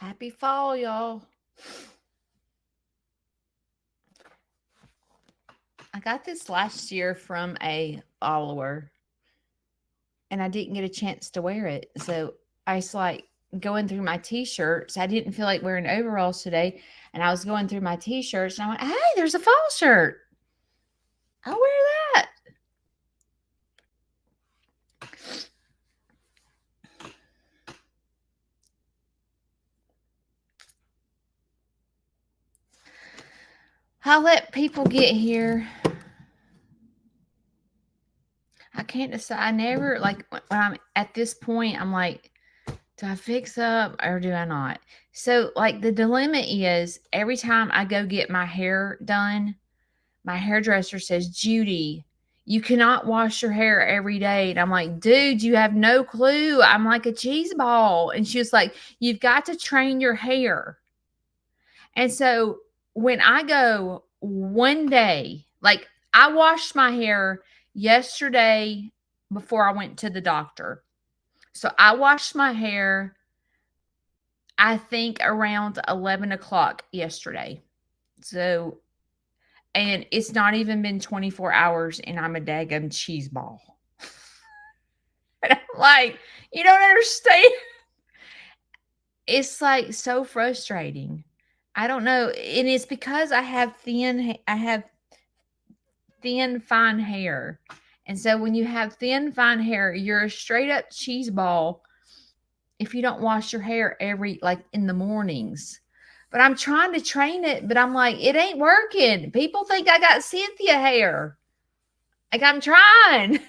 Happy fall, y'all. I got this last year from a follower and I didn't get a chance to wear it. So I was like going through my t-shirts. I didn't feel like wearing overalls today. And I was going through my t-shirts and I went, hey, there's a fall shirt. I'll wear that. I'll let people get here. I can't decide. I never, like, when I'm at this point, I'm like, do I fix up or do I not? So, like, the dilemma is every time I go get my hair done, my hairdresser says, Judy, you cannot wash your hair every day. And I'm like, dude, you have no clue. I'm like a cheese ball. And she was like, you've got to train your hair. And so when I go one day, like I washed my hair yesterday before I went to the doctor. So I washed my hair, I think around 11 o'clock yesterday. So, and it's not even been 24 hours and I'm a daggum cheese ball. And I'm like, you don't understand. It's like so frustrating. I don't know. And it's because I have thin, fine hair. And so when you have thin, fine hair, you're a straight up cheese ball if you don't wash your hair like in the mornings. But I'm trying to train it, but I'm like, it ain't working. People think I got Cynthia hair. Like I'm trying.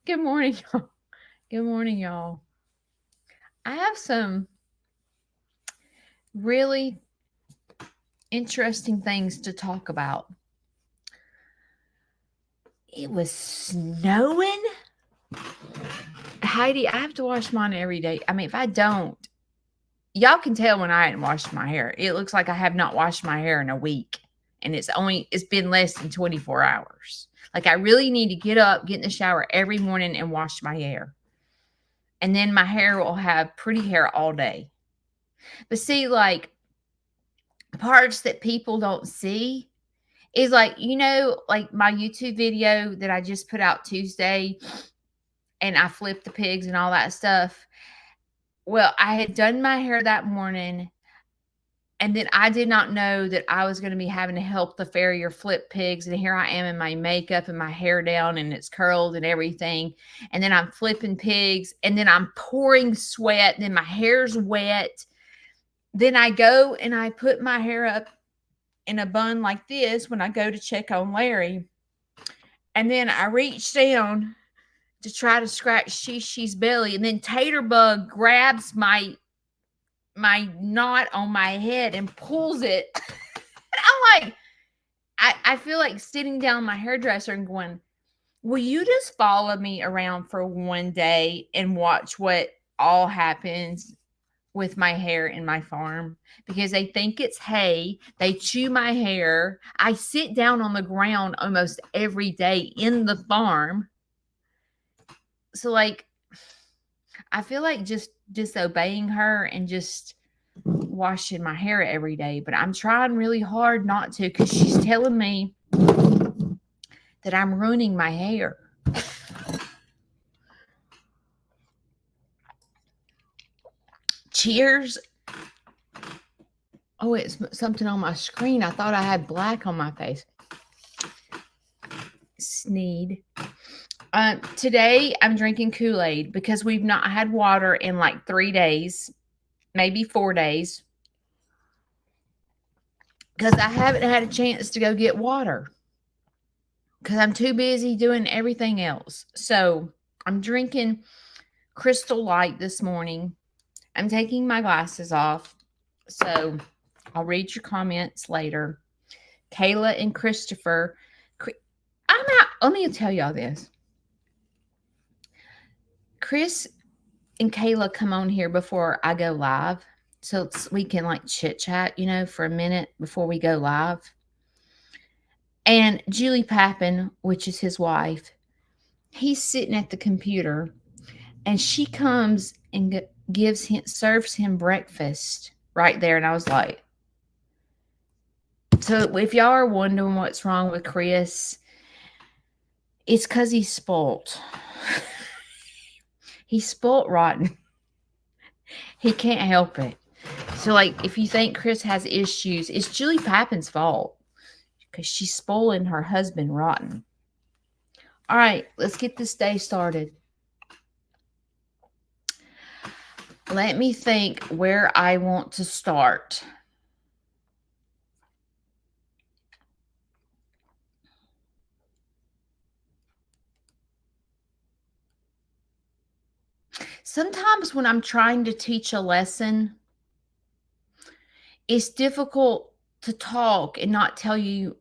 Good morning, y'all. Good morning, y'all. I have some really interesting things to talk about. It was snowing. Heidi, I have to wash mine every day. I mean, if I don't, y'all can tell when I hadn't washed my hair. It looks like I have not washed my hair in a week. And it's been less than 24 hours. Like I really need to get up, get in the shower every morning and wash my hair. And then my hair will have pretty hair all day. But see, like parts that people don't see is like, like my YouTube video that I just put out Tuesday and I flipped the pigs and all that stuff. Well, I had done my hair that morning and then I did not know that I was going to be having to help the farrier flip pigs. And here I am in my makeup and my hair down and it's curled and everything. And then I'm flipping pigs and then I'm pouring sweat. And then my hair's wet. Then I go and I put my hair up in a bun like this when I go to check on Larry. And then I reach down to try to scratch Shishi's belly. And then Taterbug grabs my knot on my head and pulls it. And I'm like, I feel like sitting down my hairdresser and going, will you just follow me around for one day and watch what all happens with my hair in my farm? Because they think it's hay. They chew my hair. I sit down on the ground almost every day in the farm. So like, I feel like just disobeying her and just washing my hair every day, but I'm trying really hard not to because she's telling me that I'm ruining my hair. Cheers. Oh, it's something on my screen. I thought I had black on my face. Sneed. Today I'm drinking Kool-Aid because we've not had water in like 3 days, maybe 4 days. Because I haven't had a chance to go get water. Because I'm too busy doing everything else. So I'm drinking Crystal Light this morning. I'm taking my glasses off. So I'll read your comments later. Kayla and Christopher. I'm out. Let me tell y'all this. Chris and Kayla come on here before I go live. So we can like chit chat, for a minute before we go live. And Julie Pappin, which is his wife, he's sitting at the computer and she comes and serves him breakfast right there. And I was like, so if y'all are wondering what's wrong with Chris, it's because he's spoilt. He's spoilt rotten. He can't help it. So, like, if you think Chris has issues, it's Julie Pappin's fault because she's spoiling her husband rotten. All right, let's get this day started. Let me think where I want to start. Sometimes when I'm trying to teach a lesson, it's difficult to talk and not tell you,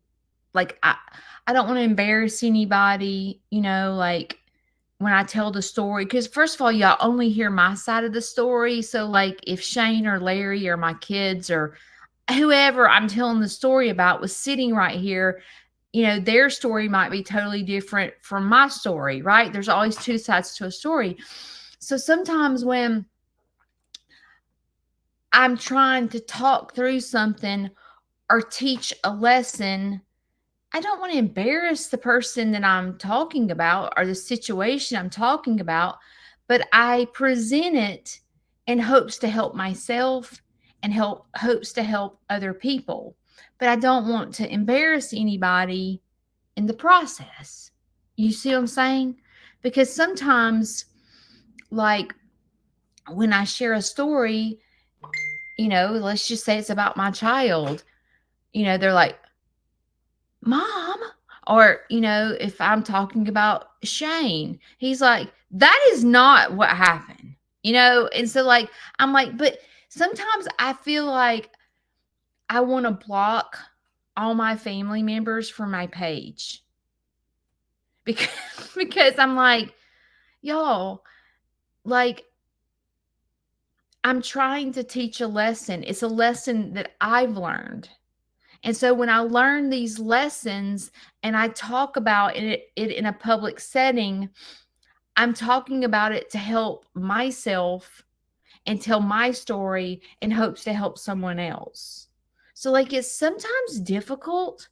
like, I don't want to embarrass anybody, like when I tell the story, because first of all, y'all only hear my side of the story. So like if Shane or Larry or my kids or whoever I'm telling the story about was sitting right here, their story might be totally different from my story, right? There's always two sides to a story. So sometimes when I'm trying to talk through something or teach a lesson, I don't want to embarrass the person that I'm talking about or the situation I'm talking about, but I present it in hopes to help myself and hopes to help other people. But I don't want to embarrass anybody in the process. You see what I'm saying? Because sometimes, like when I share a story, let's just say it's about my child, they're like, Mom, or, if I'm talking about Shane, he's like, that is not what happened, And so, like, I'm like, but sometimes I feel like I want to block all my family members from my page because, because I'm like, y'all, like, I'm trying to teach a lesson. It's a lesson that I've learned. And so when I learn these lessons and I talk about it in a public setting, I'm talking about it to help myself and tell my story in hopes to help someone else. So, like, it's sometimes difficult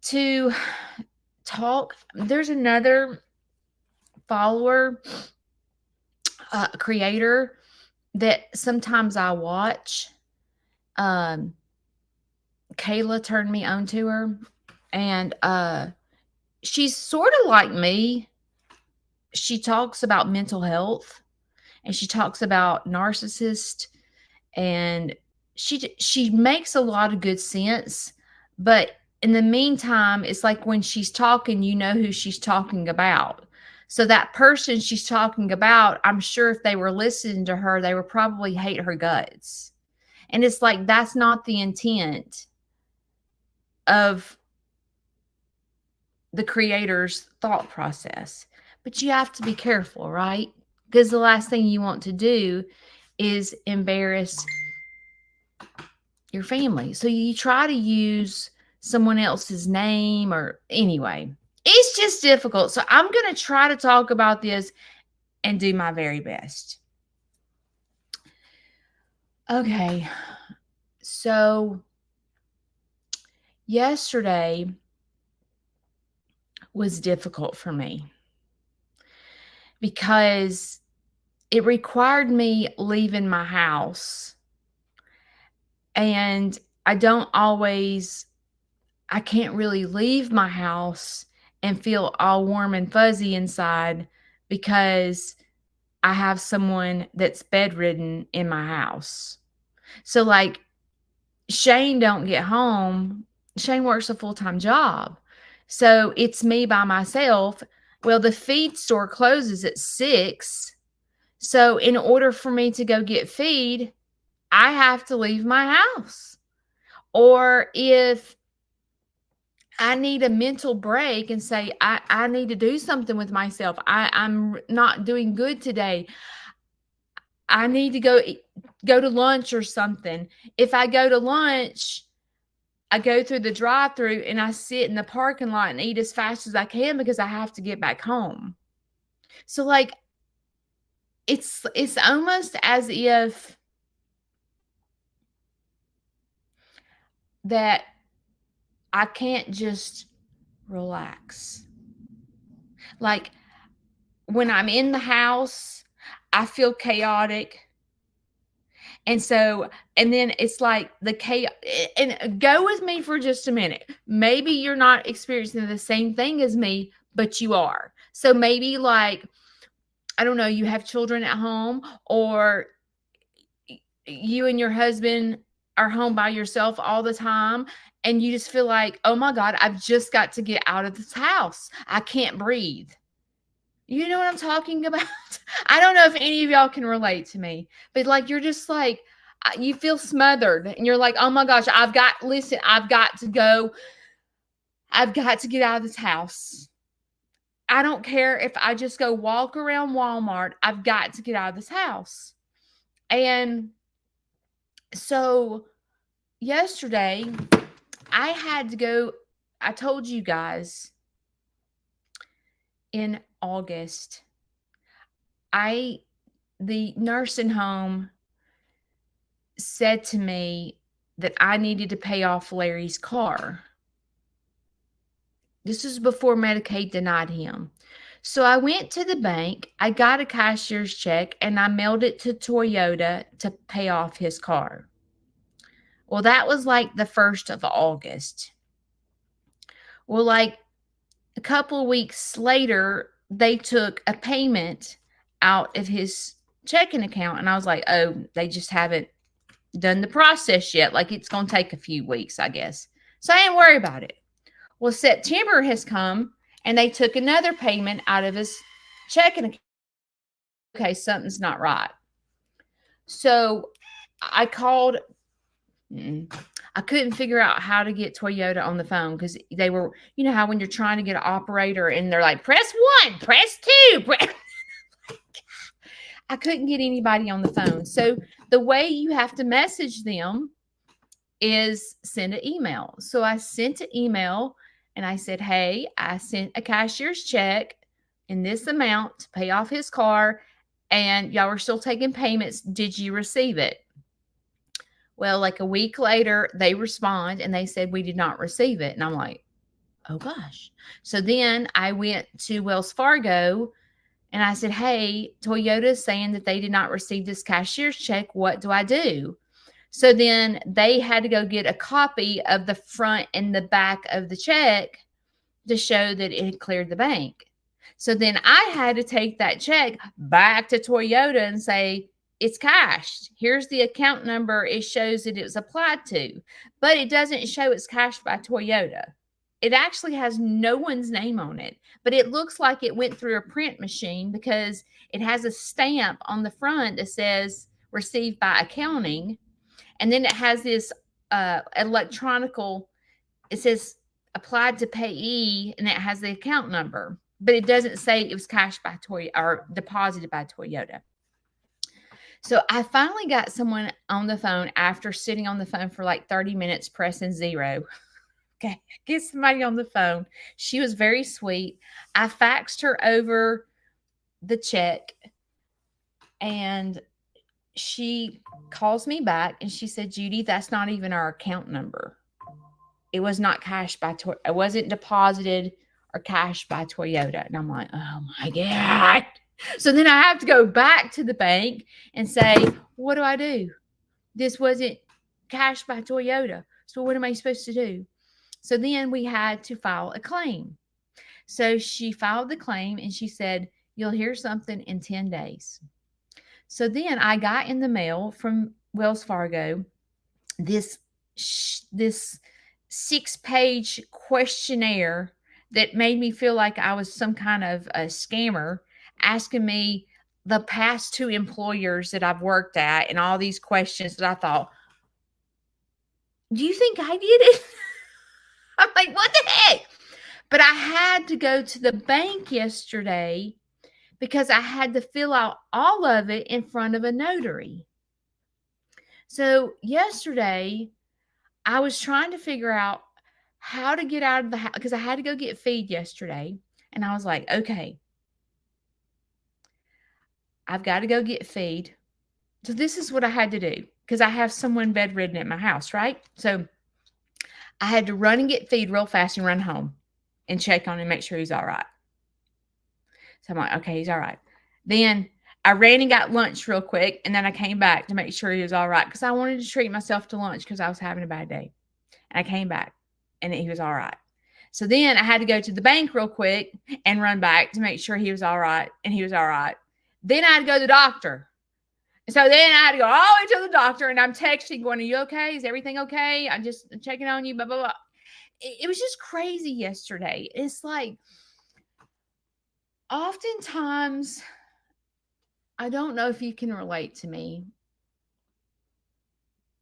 to talk. There's another follower, creator that sometimes I watch. Kayla turned me on to her, and she's sort of like me. She talks about mental health and she talks about narcissists, and she makes a lot of good sense, but in the meantime, it's like when she's talking, you know who she's talking about. So that person she's talking about, I'm sure if they were listening to her, they would probably hate her guts. And it's like that's not the intent of the creator's thought process. But you have to be careful, right? Because the last thing you want to do is embarrass your family. So you try to use someone else's name or anyway. It's just difficult. So I'm going to try to talk about this and do my very best. Okay. So yesterday was difficult for me because it required me leaving my house. And I can't really leave my house and feel all warm and fuzzy inside because I have someone that's bedridden in my house. So like Shane don't get home. Shane works a full-time job. So it's me by myself. Well, the feed store closes at 6. So in order for me to go get feed, I have to leave my house. Or if I need a mental break and say, I need to do something with myself. I'm not doing good today. I need to go to lunch or something. If I go to lunch, I go through the drive-through and I sit in the parking lot and eat as fast as I can because I have to get back home. So like it's almost as if that I can't just relax. Like, when I'm in the house, I feel chaotic. And so, and then it's like the chaos. And go with me for just a minute. Maybe you're not experiencing the same thing as me, but you are. So maybe, like, I don't know, you have children at home, or you and your husband are home by yourself all the time, and you just feel like, oh my God, I've just got to get out of this house. I can't breathe. You know what I'm talking about? I don't know if any of y'all can relate to me, but like, you're just like, you feel smothered, and you're like, oh my gosh, listen, I've got to go. I've got to get out of this house. I don't care if I just go walk around Walmart. I've got to get out of this house. And so yesterday, I had to go. I told you guys in August, the nursing home said to me that I needed to pay off Larry's car. This was before Medicaid denied him. So I went to the bank, I got a cashier's check, and I mailed it to Toyota to pay off his car. Well, that was like the 1st of August. Well, like a couple of weeks later, they took a payment out of his checking account. And I was like, oh, they just haven't done the process yet. Like, it's going to take a few weeks, I guess. So I didn't worry about it. Well, September has come, and they took another payment out of his checking account. Okay, something's not right. So I called. I couldn't figure out how to get Toyota on the phone, because they were, you know how when you're trying to get an operator and they're like, press 1, press 2. I couldn't get anybody on the phone. So the way you have to message them is send an email. So I sent an email and I said, hey, I sent a cashier's check in this amount to pay off his car, and y'all are still taking payments. Did you receive it? Well, like a week later, they respond and they said, we did not receive it. And I'm like, oh gosh. So then I went to Wells Fargo and I said, hey, Toyota is saying that they did not receive this cashier's check. What do I do? So then they had to go get a copy of the front and the back of the check to show that it had cleared the bank. So then I had to take that check back to Toyota and say, it's cashed. Here's the account number it shows that it was applied to, but it doesn't show it's cashed by Toyota. It actually has no one's name on it, but it looks like it went through a print machine, because it has a stamp on the front that says received by accounting. And then it has this electronical, it says applied to payee, and it has the account number, but it doesn't say it was cashed by Toyota or deposited by Toyota. So I finally got someone on the phone after sitting on the phone for like 30 minutes pressing 0. Okay, get somebody on the phone. She was very sweet. I faxed her over the check, and she calls me back and she said, Judy, that's not even our account number. It was not cashed by Toyota. It wasn't deposited or cashed by Toyota. And I'm like, oh my God. So then I have to go back to the bank and say, what do I do? This wasn't cashed by Toyota. So what am I supposed to do? So then we had to file a claim. So she filed the claim and she said, you'll hear something in 10 days. So then I got in the mail from Wells Fargo this 6-page questionnaire that made me feel like I was some kind of a scammer, asking me the past 2 employers that I've worked at and all these questions that I thought, do you think I did it? I'm like, what the heck? But I had to go to the bank yesterday because I had to fill out all of it in front of a notary. So yesterday, I was trying to figure out how to get out of the house, because I had to go get feed yesterday. And I was like, okay, I've got to go get feed. So this is what I had to do because I have someone bedridden at my house, right? So I had to run and get feed real fast and run home and check on him, make sure he's all right. So I'm like, okay, he's all right. Then I ran and got lunch real quick, and then I came back to make sure he was all right because I wanted to treat myself to lunch because I was having a bad day. And I came back, and he was all right. So then I had to go to the bank real quick and run back to make sure he was all right, and he was all right. Then I had to go to the doctor. So then I had to go all the way to the doctor, and I'm texting going, are you okay? Is everything okay? I'm just checking on you, blah, blah, blah. It was just crazy yesterday. It's like, oftentimes, I don't know if you can relate to me,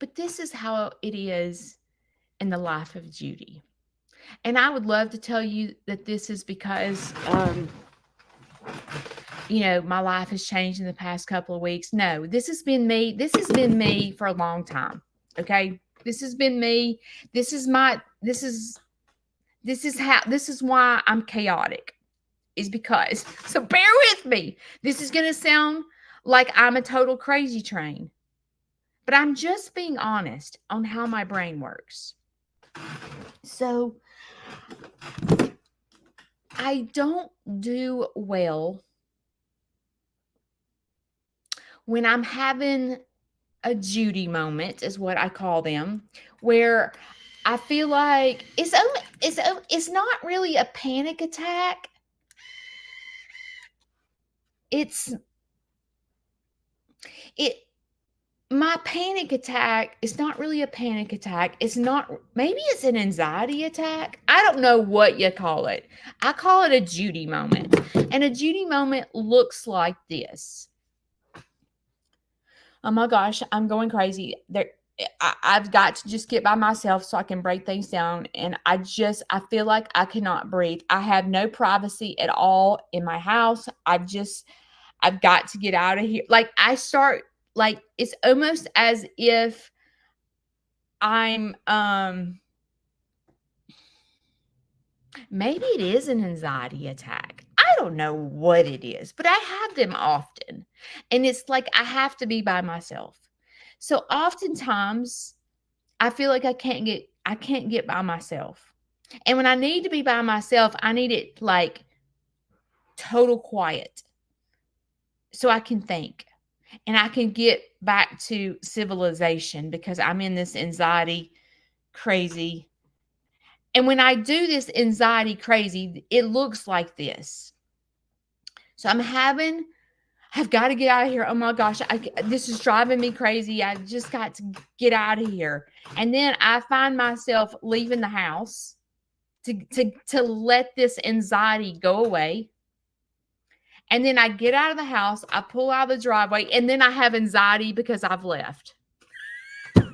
but this is how it is in the life of Judy. And I would love to tell you that this is because, my life has changed in the past couple of weeks. No, this has been me. This has been me for a long time. Okay. This has been me. This is why I'm chaotic, is because, so bear with me. This is going to sound like I'm a total crazy train, but I'm just being honest on how my brain works. So I don't do well when I'm having a Judy moment, is what I call them, where I feel like it's not really a panic attack. My panic attack is not really a panic attack. Maybe it's an anxiety attack. I don't know what you call it. I call it a Judy moment. And a Judy moment looks like this. Oh my gosh, I'm going crazy. I've got to just get by myself so I can break things down. And I feel like I cannot breathe. I have no privacy at all in my house. I've got to get out of here. It's almost as if I'm, maybe it is an anxiety attack. I don't know what it is, but I have them often. And it's like I have to be by myself. So oftentimes I feel like I can't get by myself. And when I need to be by myself, I need it like total quiet so I can think and I can get back to civilization because I'm in this anxiety crazy. And when I do this anxiety crazy, it looks like this. So I've got to get out of here. Oh my gosh, this is driving me crazy. I just got to get out of here. And then I find myself leaving the house to let this anxiety go away. And then I get out of the house, I pull out of the driveway, and then I have anxiety because I've left. This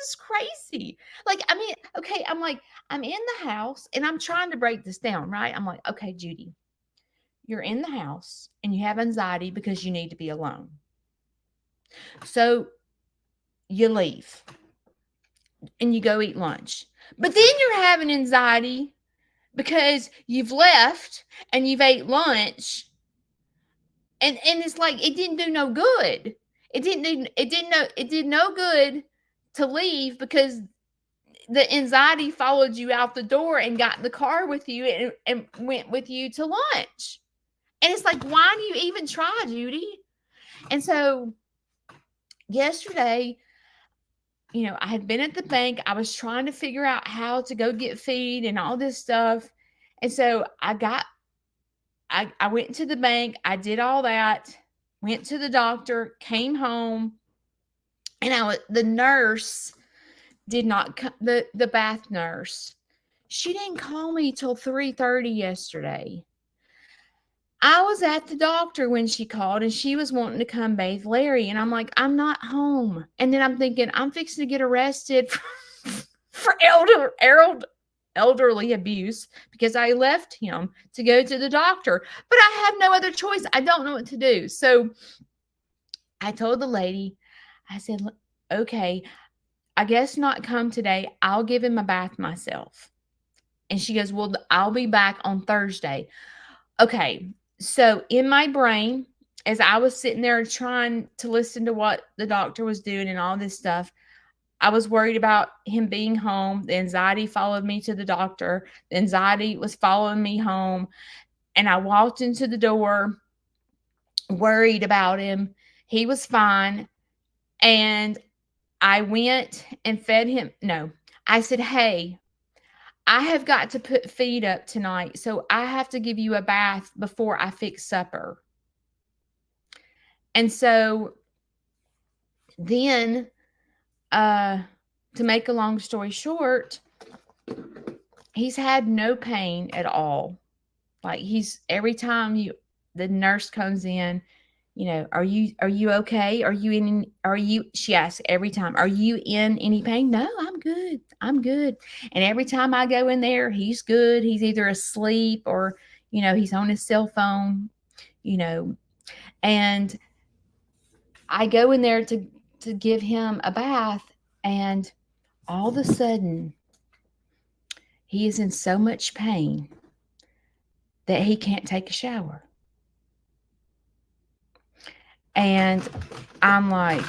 is crazy. I'm in the house and I'm trying to break this down, right? I'm like, okay, Judy, you're in the house and you have anxiety because you need to be alone. So you leave and you go eat lunch. But then you're having anxiety because you've left and you've ate lunch. And it's like it didn't do no good. It did no good to leave because the anxiety followed you out the door and got in the car with you and went with you to lunch. And it's like, why do you even try, Judy? And so yesterday, I had been at the bank. I was trying to figure out how to go get feed and all this stuff. And so I went to the bank. I did all that, went to the doctor, came home, and the nurse did not the bath nurse. She didn't call me till 3:30 yesterday. I was at the doctor when she called and she was wanting to come bathe Larry. And I'm like, I'm not home. And then I'm thinking, I'm fixing to get arrested for elderly abuse because I left him to go to the doctor. But I have no other choice. I don't know what to do. So I told the lady, I said, okay, I guess not come today. I'll give him a bath myself. And she goes, well, I'll be back on Thursday. Okay. So in my brain, as I was sitting there trying to listen to what the doctor was doing and all this stuff, I was worried about him being home. The anxiety followed me to the doctor. The anxiety was following me home. And I walked into the door worried about him. He was fine. And I went and fed him. No, I said, hey, I have got to put feet up tonight. So I have to give you a bath before I fix supper. And so then, to make a long story short, he's had no pain at all. Like every time the nurse comes in, are you okay? She asks every time, are you in any pain? No, I'm good. I'm good. And every time I go in there, he's good. He's either asleep or, he's on his cell phone, and I go in there to give him a bath, and all of a sudden he is in so much pain that he can't take a shower. And I'm like,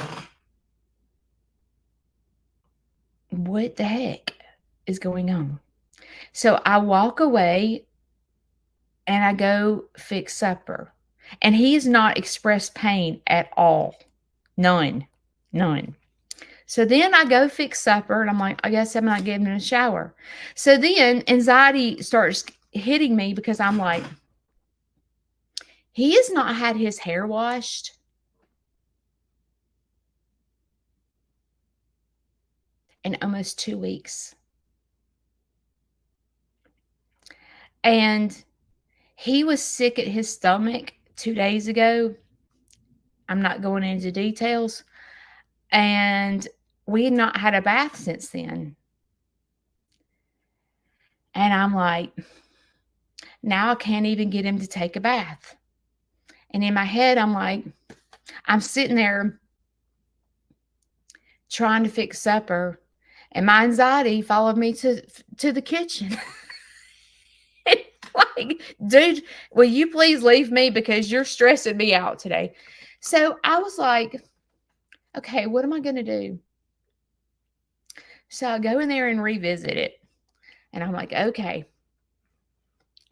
what the heck is going on? So I walk away and I go fix supper. And he's not expressed pain at all. None. So then I go fix supper and I'm like, I guess I'm not giving him a shower. So then anxiety starts hitting me because I'm like, he has not had his hair washed in almost 2 weeks. And he was sick at his stomach 2 days ago. I'm not going into details. And we had not had a bath since then. And I'm like, now I can't even get him to take a bath. And in my head, I'm like, I'm sitting there trying to fix supper, and my anxiety followed me to the kitchen. Like, dude, will you please leave me because you're stressing me out today? So I was like, okay, what am I going to do? So I go in there and revisit it. And I'm like, okay,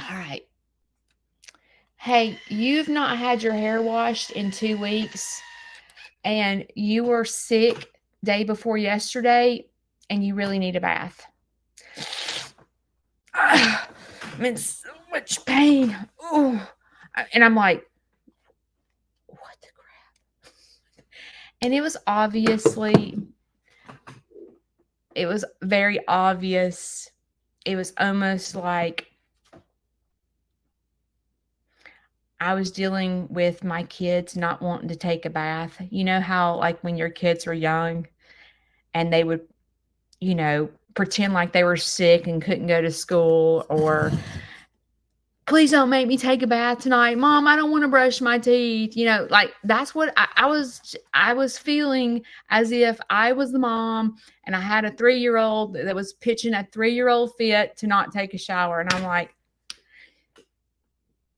all right. Hey, you've not had your hair washed in 2 weeks, and you were sick day before yesterday, and you really need a bath. I'm in so much pain. Ooh. And I'm like, what the crap? And it was very obvious. It was almost like I was dealing with my kids not wanting to take a bath. You know how, like, when your kids were young and they would, pretend like they were sick and couldn't go to school, or please don't make me take a bath tonight. Mom, I don't want to brush my teeth. Like, that's what I was feeling, as if I was the mom and I had a 3-year-old that was pitching a 3-year-old fit to not take a shower. And I'm like,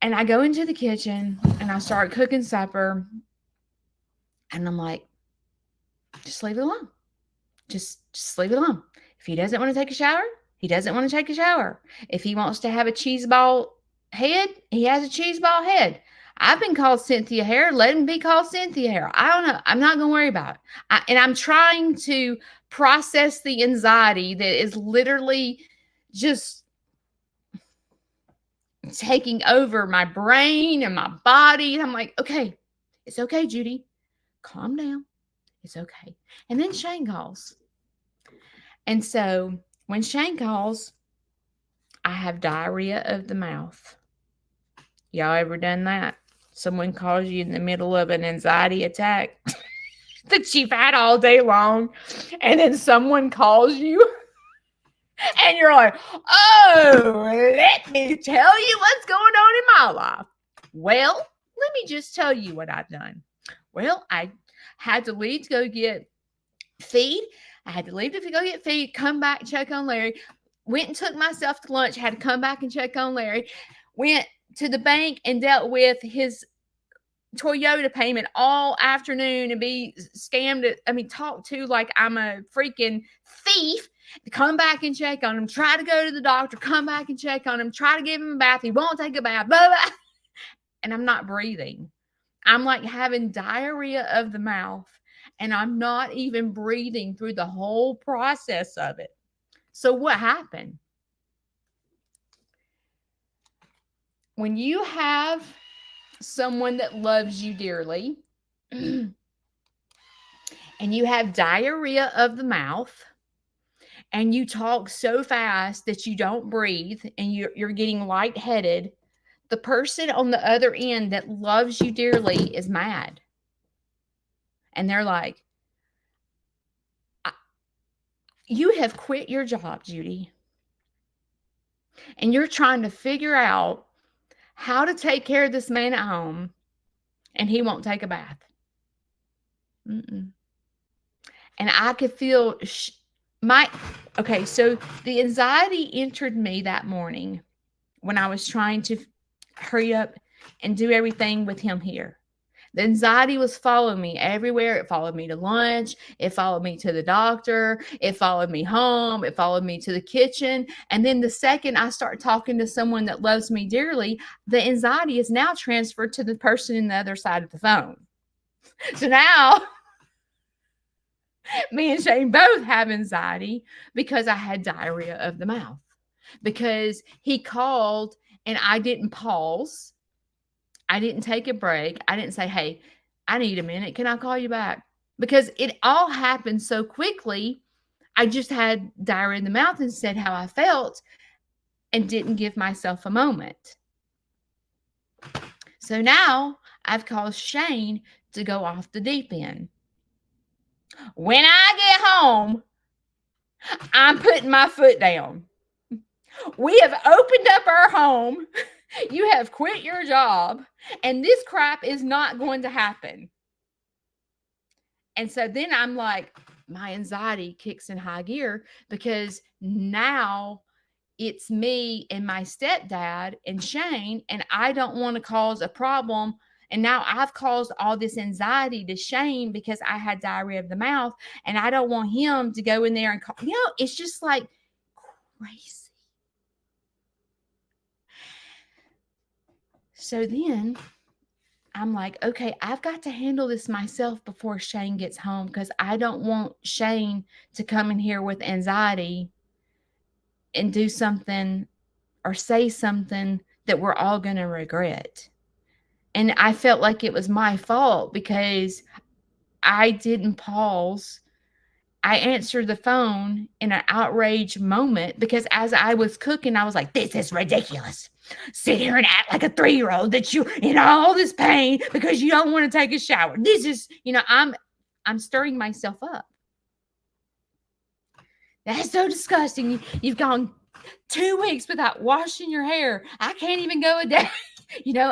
and I go into the kitchen and I start cooking supper, and I'm like, just leave it alone. Just leave it alone. If he doesn't want to take a shower, he doesn't want to take a shower. If he wants to have a cheese ball head, he has a cheese ball head. I've been called Cynthia Hair. Let him be called Cynthia Hair. I don't know. I'm not going to worry about it. And I'm trying to process the anxiety that is literally just taking over my brain and my body. And I'm like, okay, it's okay, Judy. Calm down. It's okay. And then Shane calls. And so when Shane calls, I have diarrhea of the mouth. Y'all ever done that? Someone calls you in the middle of an anxiety attack that you've had all day long, and then someone calls you and you're like, oh, let me tell you what's going on in my life. Well, let me just tell you what I've done. Well, I had to leave to go get feed. Come back, check on Larry. Went and took myself to lunch, had to come back and check on Larry. Went to the bank and dealt with his Toyota payment all afternoon and be scammed. Talked to like I'm a freaking thief. Come back and check on him. Try to go to the doctor. Come back and check on him. Try to give him a bath. He won't take a bath. Blah, blah. And I'm not breathing. I'm like having diarrhea of the mouth, and I'm not even breathing through the whole process of it. So what happened? When you have someone that loves you dearly and you have diarrhea of the mouth and you talk so fast that you don't breathe and you're getting lightheaded, the person on the other end that loves you dearly is mad. And they're like, you have quit your job, Judy, and you're trying to figure out how to take care of this man at home, and he won't take a bath. And I could feel so the anxiety entered me that morning when I was trying to hurry up and do everything with him here. The anxiety was following me everywhere. It followed me to lunch. It followed me to the doctor. It followed me home. It followed me to the kitchen. And then the second I start talking to someone that loves me dearly, the anxiety is now transferred to the person in the other side of the phone. So now me and Shane both have anxiety because I had diarrhea of the mouth, because he called and I didn't pause. I didn't take a break. I didn't say, hey, I need a minute. Can I call you back? Because it all happened so quickly. I just had diarrhea in the mouth and said how I felt and didn't give myself a moment. So now I've caused Shane to go off the deep end. When I get home, I'm putting my foot down. We have opened up our home. You have quit your job, and this crap is not going to happen. And so then I'm like, my anxiety kicks in high gear because now it's me and my stepdad and Shane, and I don't want to cause a problem. And now I've caused all this anxiety to Shane because I had diarrhea of the mouth, and I don't want him to go in there and call. It's just like crazy. So then I'm like, okay, I've got to handle this myself before Shane gets home, because I don't want Shane to come in here with anxiety and do something or say something that we're all going to regret. And I felt like it was my fault because I didn't pause. I answered the phone in an outraged moment because as I was cooking, I was like, this is ridiculous. Sit here and act like a 3-year-old that you in all this pain because you don't want to take a shower. This is, I'm stirring myself up. That's so disgusting. You've gone 2 weeks without washing your hair. I can't even go a day.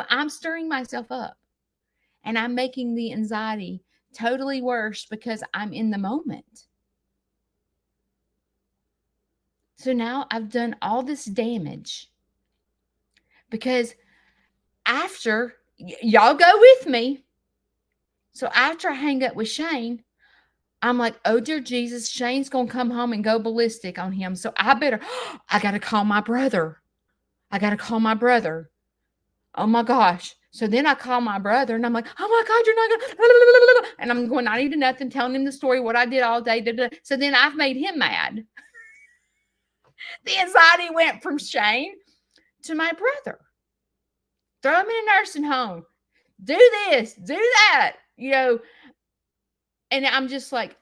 I'm stirring myself up, and I'm making the anxiety totally worse because I'm in the moment. So now I've done all this damage because after, y'all go with me. So after I hang up with Shane, I'm like, oh, dear Jesus, Shane's going to come home and go ballistic on him. So I got to call my brother. Oh my gosh. So then I call my brother and I'm like, oh my God, you're not going to, and I'm going, not even nothing, telling him the story, what I did all day. So then I've made him mad. The anxiety went from Shane to my brother. Throw him in a nursing home. Do this, do that, And I'm just like,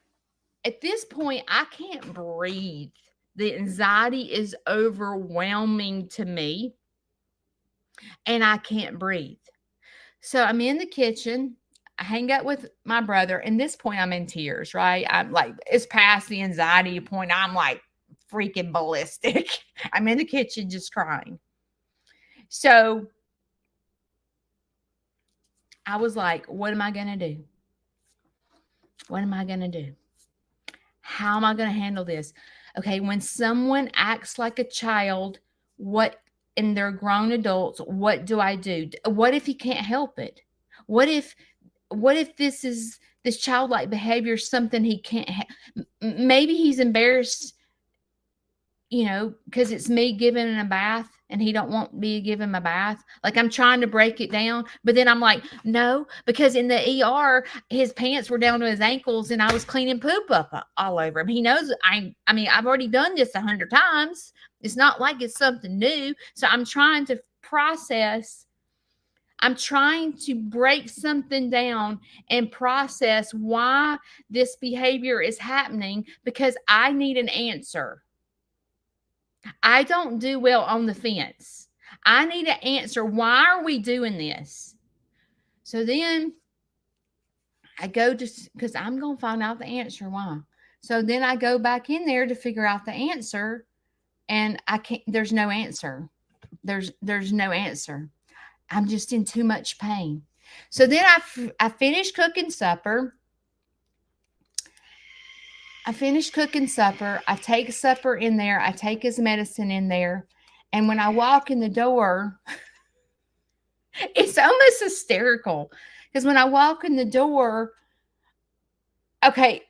at this point, I can't breathe. The anxiety is overwhelming to me, and I can't breathe. So I'm in the kitchen. I hang out with my brother. And this point, I'm in tears, right? I'm like, it's past the anxiety point. I'm like freaking ballistic. I'm in the kitchen just crying. So I was like, what am I going to do? What am I going to do? How am I going to handle this? Okay, when someone acts like a child, what and they're grown adults, what do I do? What if he can't help it? What if this childlike behavior is something he can't maybe he's embarrassed, because it's me giving him a bath and he don't want me to give him a bath. Like, I'm trying to break it down, but then I'm like, no, because in the ER, his pants were down to his ankles and I was cleaning poop up all over him. He knows I've already done this 100 times. It's not like it's something new. So I'm trying to process. I'm trying to break something down and process why this behavior is happening, because I need an answer. I don't do well on the fence. I need an answer. Why are we doing this? So then I go because I'm going to find out the answer why. So then I go back in there to figure out the answer, and I can't. There's no answer. There's no answer. I'm just in too much pain. So then I finish cooking supper. I take supper in there. I take his medicine in there. And when I walk in the door, it's almost hysterical. Because when I walk in the door, okay,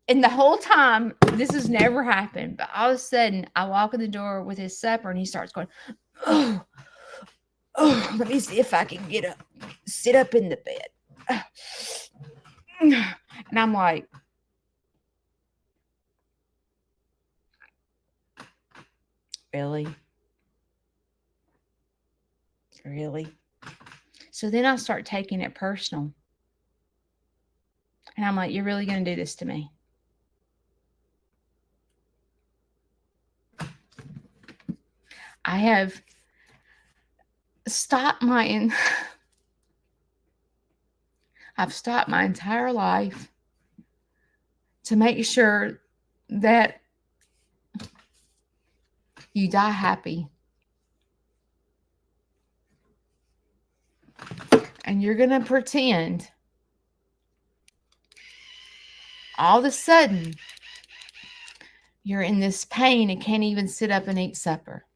and the whole time, this has never happened. But all of a sudden, I walk in the door with his supper and he starts going, oh, let me see if I can sit up in the bed. And I'm like, really? So then I start taking it personal. And I'm like, you're really going to do this to me? I have stopped I've stopped my entire life to make sure that you die happy. And you're going to pretend all of a sudden you're in this pain and can't even sit up and eat supper.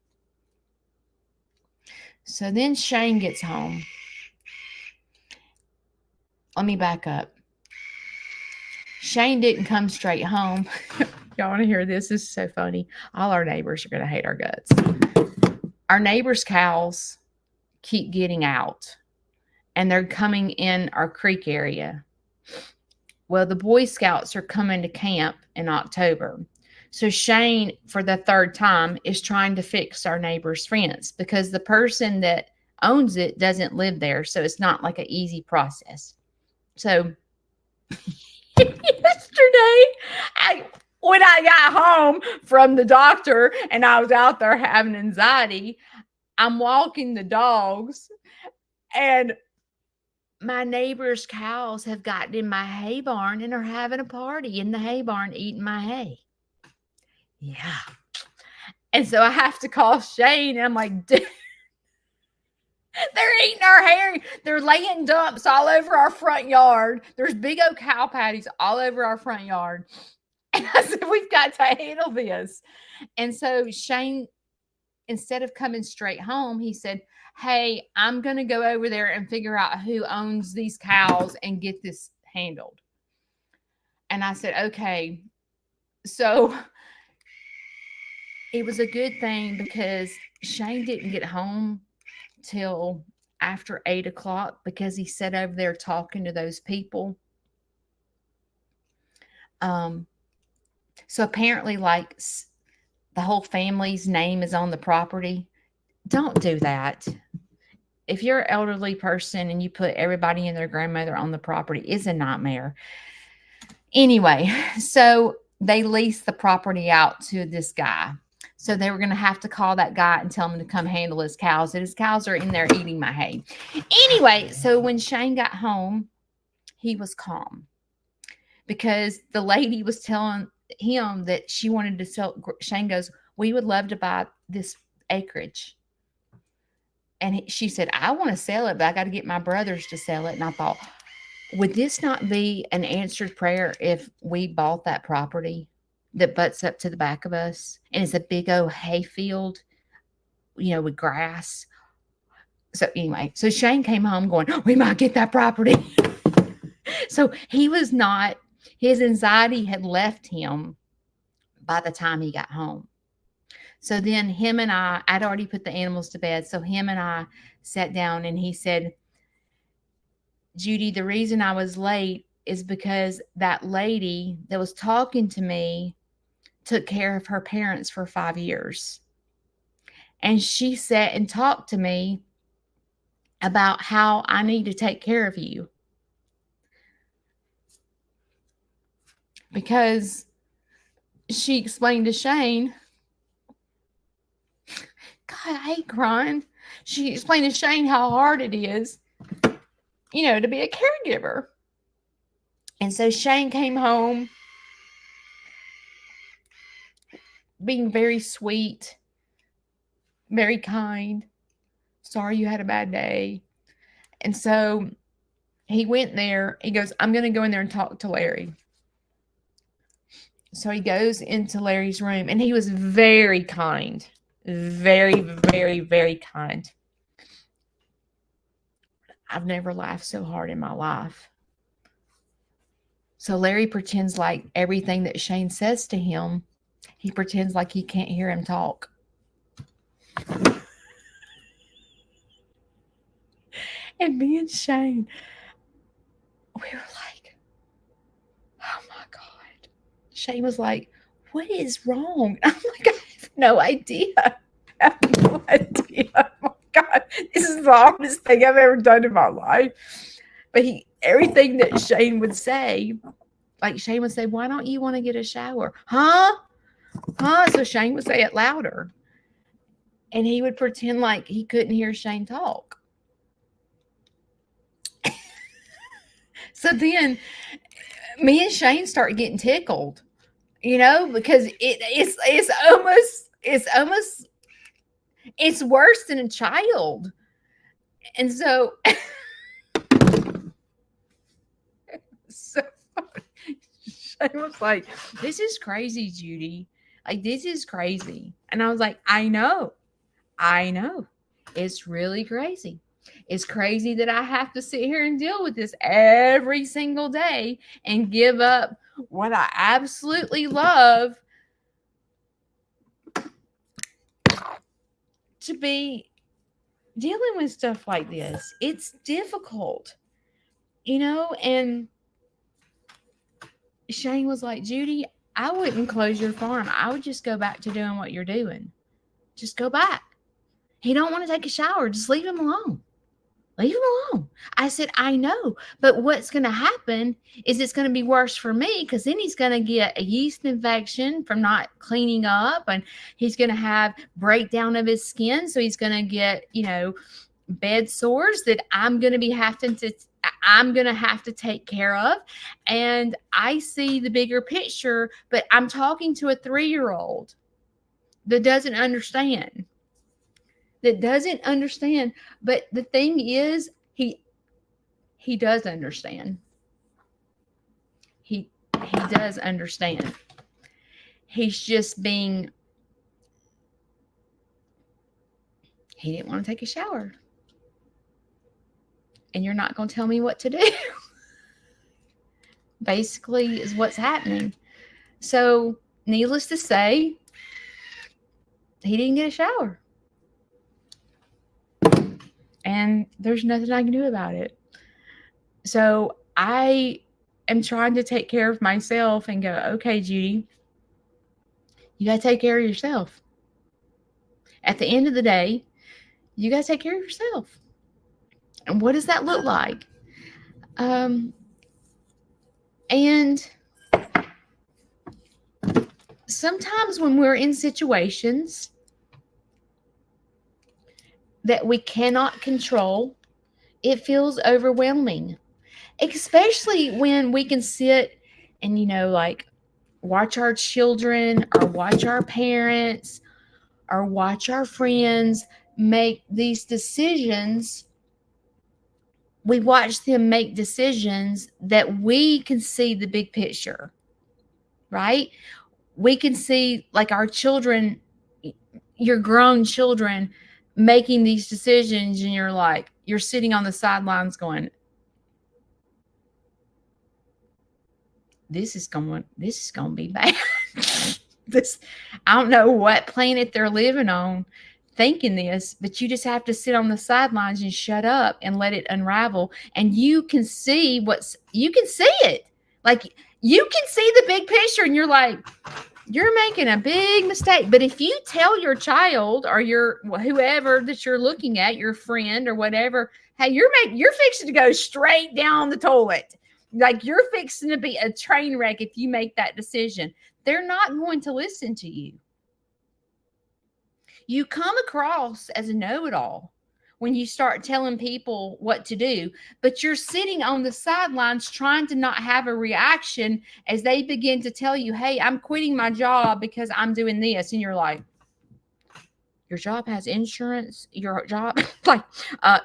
So then Shane gets home. Let me back up. Shane didn't come straight home. Y'all want to hear this? This is so funny. All our neighbors are going to hate our guts. Our neighbors' cows keep getting out, and they're coming in our creek area. Well, the Boy Scouts are coming to camp in October. So Shane, for the third time, is trying to fix our neighbor's fence because the person that owns it doesn't live there. So it's not like an easy process. So yesterday, when I got home from the doctor and I was out there having anxiety, I'm walking the dogs and my neighbor's cows have gotten in my hay barn and are having a party in the hay barn eating my hay. Yeah. And so I have to call Shane. And I'm like, dude, they're eating our hay. They're laying dumps all over our front yard. There's big old cow patties all over our front yard. And I said, we've got to handle this. And so Shane, instead of coming straight home, he said, hey, I'm going to go over there and figure out who owns these cows and get this handled. And I said, okay. So it was a good thing because Shane didn't get home till after 8 o'clock because he sat over there talking to those people. So apparently, like, the whole family's name is on the property. Don't do that. If you're an elderly person and you put everybody and their grandmother on the property, it's a nightmare. Anyway, so they leased the property out to this guy. So they were going to have to call that guy and tell him to come handle his cows. And his cows are in there eating my hay. Anyway, so when Shane got home, he was calm because the lady was telling him that she wanted to sell. Shane goes, we would love to buy this acreage. And she said, I want to sell it, but I got to get my brothers to sell it. And I thought, would this not be an answered prayer if we bought that property that butts up to the back of us? And it's a big old hay field. with grass. So anyway, so Shane came home going, we might get that property. So his anxiety had left him by the time he got home. So then I'd already put the animals to bed. So him and I sat down and he said, Judy, the reason I was late is because that lady that was talking to me took care of her parents for 5 years. And she sat and talked to me about how I need to take care of you. Because she explained to Shane, God, I hate crying. She explained to Shane how hard it is, to be a caregiver. And so Shane came home being very sweet, very kind. Sorry you had a bad day. And so he went there. He goes, I'm going to go in there and talk to Larry. So he goes into Larry's room, and he was very kind. Very, very, very kind. I've never laughed so hard in my life. So Larry pretends like everything that Shane says to him, he pretends like he can't hear him talk. And me and Shane, we were like, oh my God. Shane was like, what is wrong? I'm like, I have no idea. I have no idea. Oh my God. This is the hardest thing I've ever done in my life. But everything that Shane would say, like Shane would say, why don't you want to get a shower? Huh? So Shane would say it louder. And he would pretend like he couldn't hear Shane talk. So then me and Shane start getting tickled, because it's worse than a child. And so, Shane was like, this is crazy, Judy. Like, this is crazy. And I was like, I know. It's really crazy. It's crazy that I have to sit here and deal with this every single day and give up what I absolutely love to be dealing with stuff like this. It's difficult, and Shane was like, Judy, I wouldn't close your farm. I would just go back to doing what you're doing. Just go back. He don't want to take a shower. Just leave him alone. Leave him alone. I said, I know, but what's going to happen is it's going to be worse for me, because then he's going to get a yeast infection from not cleaning up, and he's going to have breakdown of his skin. So he's going to get, bed sores that I'm going to have to take care of. And I see the bigger picture, but I'm talking to a 3-year-old that doesn't understand. But the thing is, he does understand. He does understand. He's just he didn't want to take a shower. And you're not going to tell me what to do. Basically is what's happening. So, needless to say, he didn't get a shower. And there's nothing I can do about it. So I am trying to take care of myself and go, okay, Judy, you got to take care of yourself. At the end of the day, you got to take care of yourself. And what does that look like? And sometimes when we're in situations that we cannot control, it feels overwhelming, especially when we can sit and, like watch our children or watch our parents or watch our friends make these decisions. We watch them make decisions that we can see the big picture, right? We can see, like, our children, your grown children making these decisions, and you're sitting on the sidelines going, this is going to be bad. I don't know what planet they're living on thinking this, but you just have to sit on the sidelines and shut up and let it unravel. And you can see it. Like, you can see the big picture, and you're like, you're making a big mistake. But if you tell your child or whoever that you're looking at, your friend or whatever, hey, you're fixing to go straight down the toilet. Like, you're fixing to be a train wreck if you make that decision. They're not going to listen to you. You come across as a know-it-all when you start telling people what to do, but you're sitting on the sidelines trying to not have a reaction as they begin to tell you, hey, I'm quitting my job because I'm doing this. And you're like, your job has insurance, your job,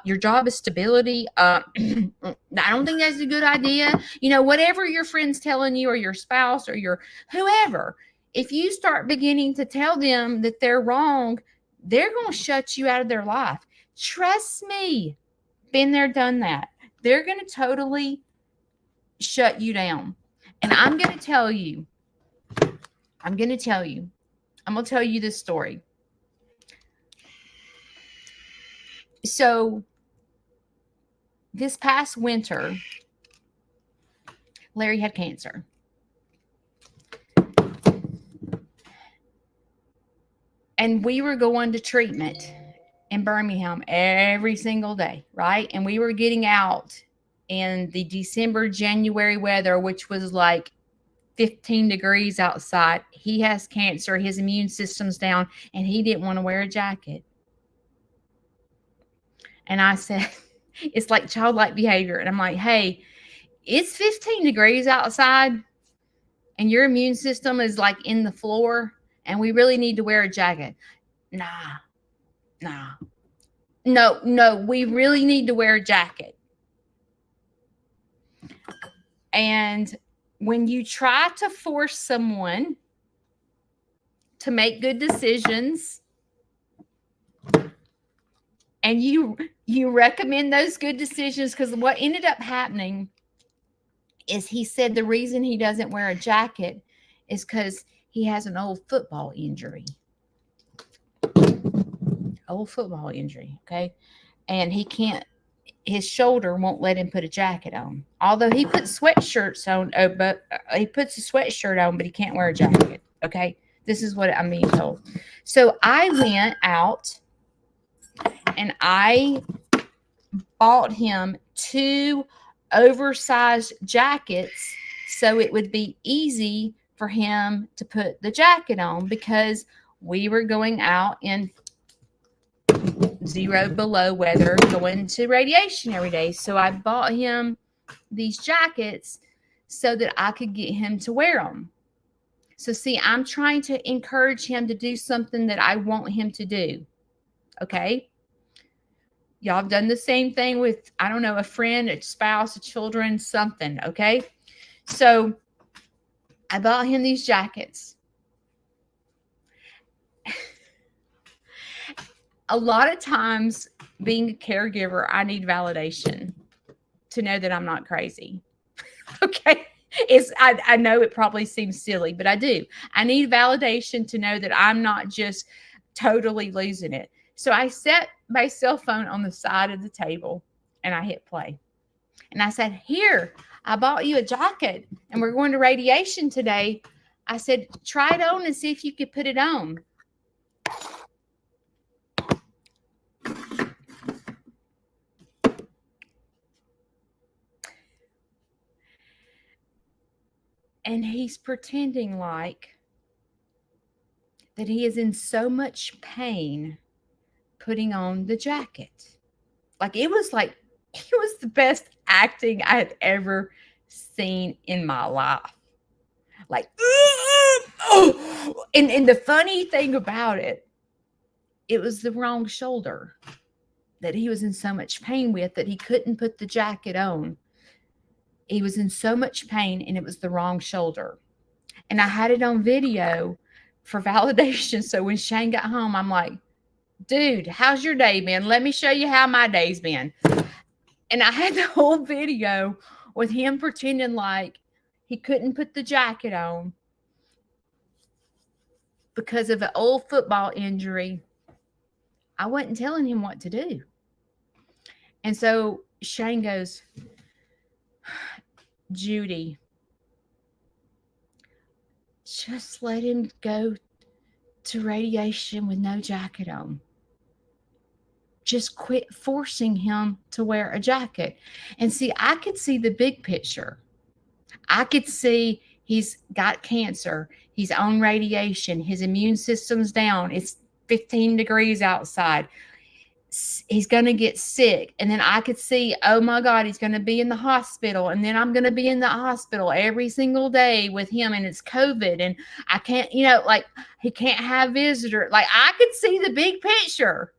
your job is stability. I don't think that's a good idea. Whatever your friend's telling you, or your spouse, or your whoever, if you start beginning to tell them that they're wrong, they're going to shut you out of their life. Trust me. Been there, done that. They're going to totally shut you down. And I'm going to tell you this story. So this past winter, Larry had cancer. And we were going to treatment in Birmingham every single day, right? And we were getting out in the December, January weather, which was like 15 degrees outside. He has cancer. His immune system's down, and he didn't want to wear a jacket. And I said, it's like childlike behavior. And I'm like, hey, it's 15 degrees outside, and your immune system is like in the floor, and we really need to wear a jacket. No, we really need to wear a jacket. And when you try to force someone to make good decisions, and you recommend those good decisions, because what ended up happening is he said the reason he doesn't wear a jacket is because he has an old football injury. Okay? And his shoulder won't let him put a jacket on. Although he puts sweatshirts on, but he puts a sweatshirt on, but he can't wear a jacket. Okay? This is what I'm being told. So I went out and I bought him 2 oversized jackets so it would be easy for him to put the jacket on, because we were going out in 0 below weather, going to radiation every day. So I bought him these jackets so that I could get him to wear them. So see, I'm trying to encourage him to do something that I want him to do. Okay? Y'all have done the same thing with, I don't know, a friend, a spouse, a children, something. Okay? So I bought him these jackets. A lot of times, being a caregiver, I need validation to know that I'm not crazy. Okay? I know it probably seems silly, but I do. I need validation to know that I'm not just totally losing it. So I set my cell phone on the side of the table and I hit play. And I said, here, I bought you a jacket and we're going to radiation today. I said, try it on and see if you could put it on. And he's pretending like that he is in so much pain putting on the jacket. It was the best acting I had ever seen in my life. And the funny thing about it was the wrong shoulder that he was in so much pain with that he couldn't put the jacket on. He was in so much pain, and it was the wrong shoulder. And I had it on video for validation. So when Shane got home, I'm like, dude, how's your day been? Let me show you how my day's been. And I had the whole video with him pretending like he couldn't put the jacket on because of an old football injury. I wasn't telling him what to do. And so Shane goes, Judy, just let him go to radiation with no jacket on. Just quit forcing him to wear a jacket. And see, I could see the big picture. I could see he's got cancer. He's on radiation. His immune system's down. It's 15 degrees outside. He's going to get sick. And then I could see, oh my God, he's going to be in the hospital. And then I'm going to be in the hospital every single day with him. And it's COVID. And I can't, like he can't have visitors. Like I could see the big picture.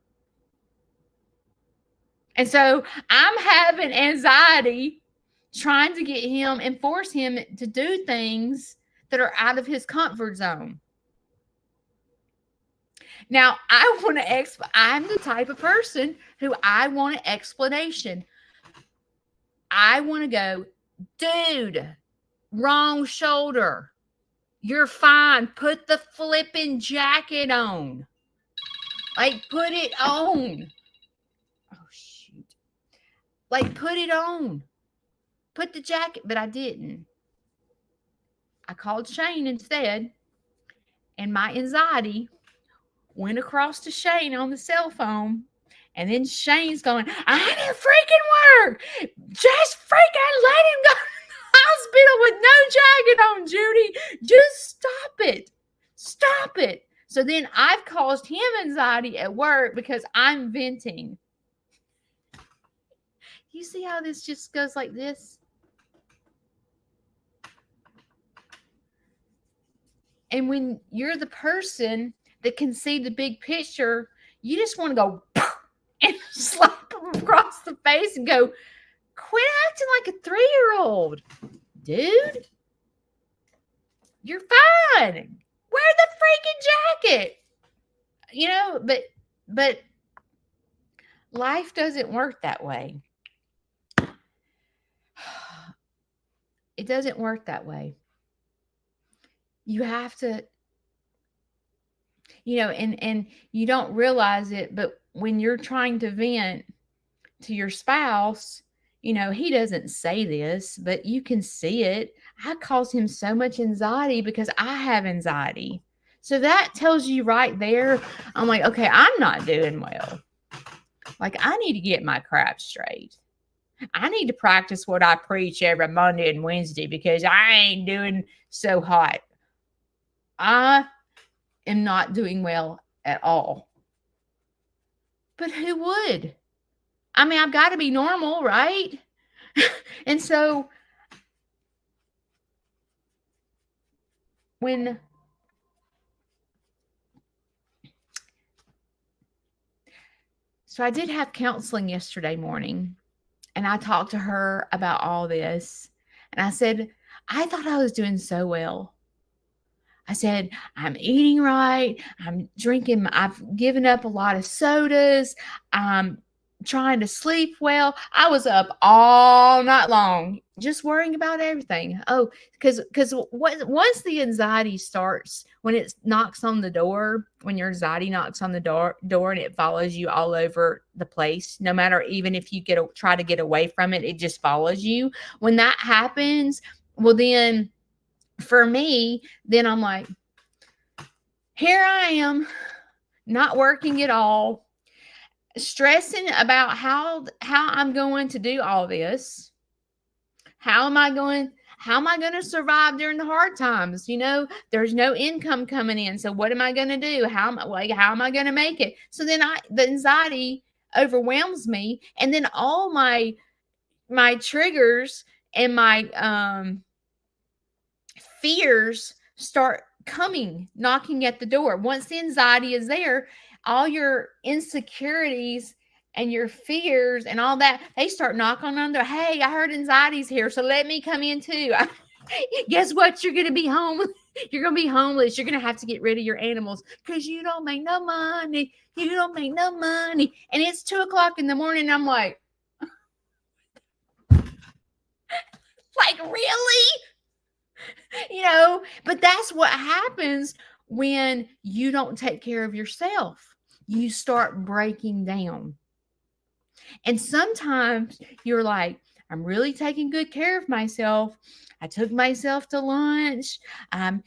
And so I'm having anxiety trying to get him and force him to do things that are out of his comfort zone. Now, I'm the type of person who I want an explanation. I want to go, dude, wrong shoulder. You're fine. Put the flipping jacket on. Like, put it on. Oh, shoot. Like, put it on. Put the jacket, but I didn't. I called Shane instead, and my anxiety went across to Shane on the cell phone, and then Shane's going, I didn't freaking work. Just freaking let him go to the hospital with no jacket on, Judy. Just stop it. Stop it. So then I've caused him anxiety at work because I'm venting. You see how this just goes like this? And when you're the person that can see the big picture, you just want to go and slap them across the face and go, quit acting like a 3-year-old. Dude, you're fine. Wear the freaking jacket. But life doesn't work that way. It doesn't work that way. You have to, and you don't realize it, but when you're trying to vent to your spouse, he doesn't say this, but you can see it. I cause him so much anxiety because I have anxiety. So that tells you right there, I'm like, okay, I'm not doing well. Like, I need to get my crap straight. I need to practice what I preach every Monday and Wednesday because I ain't doing so hot. I am not doing well at all. But who would? I mean, I've got to be normal, right? And so I did have counseling yesterday morning, and I talked to her about all this, and I said, I thought I was doing so well. I said, I'm eating right. I'm drinking. I've given up a lot of sodas. I'm trying to sleep well. I was up all night long, just worrying about everything. Oh, because once the anxiety starts, when it knocks on the door, when your anxiety knocks on the door and it follows you all over the place, no matter, even if you try to get away from it, it just follows you. When that happens, well, then for me, then I'm like, here I am, not working at all, stressing about how I'm going to do all this. How am I going to survive during the hard times? There's no income coming in. So what am I going to do? How am I going to make it? So then the anxiety overwhelms me. And then all my triggers and my fears start knocking at the door. Once the anxiety is there, all your insecurities and your fears and all that, they start knocking on the door. Hey, I heard anxiety's here, so let me come in too. Guess what? You're going to be home You're going to be homeless. You're going to have to get rid of your animals because you don't make no money. You don't make no money. And it's 2:00 in the morning. And I'm like, really? But that's what happens when you don't take care of yourself. You start breaking down. And sometimes you're like, I'm really taking good care of myself. I took myself to lunch. I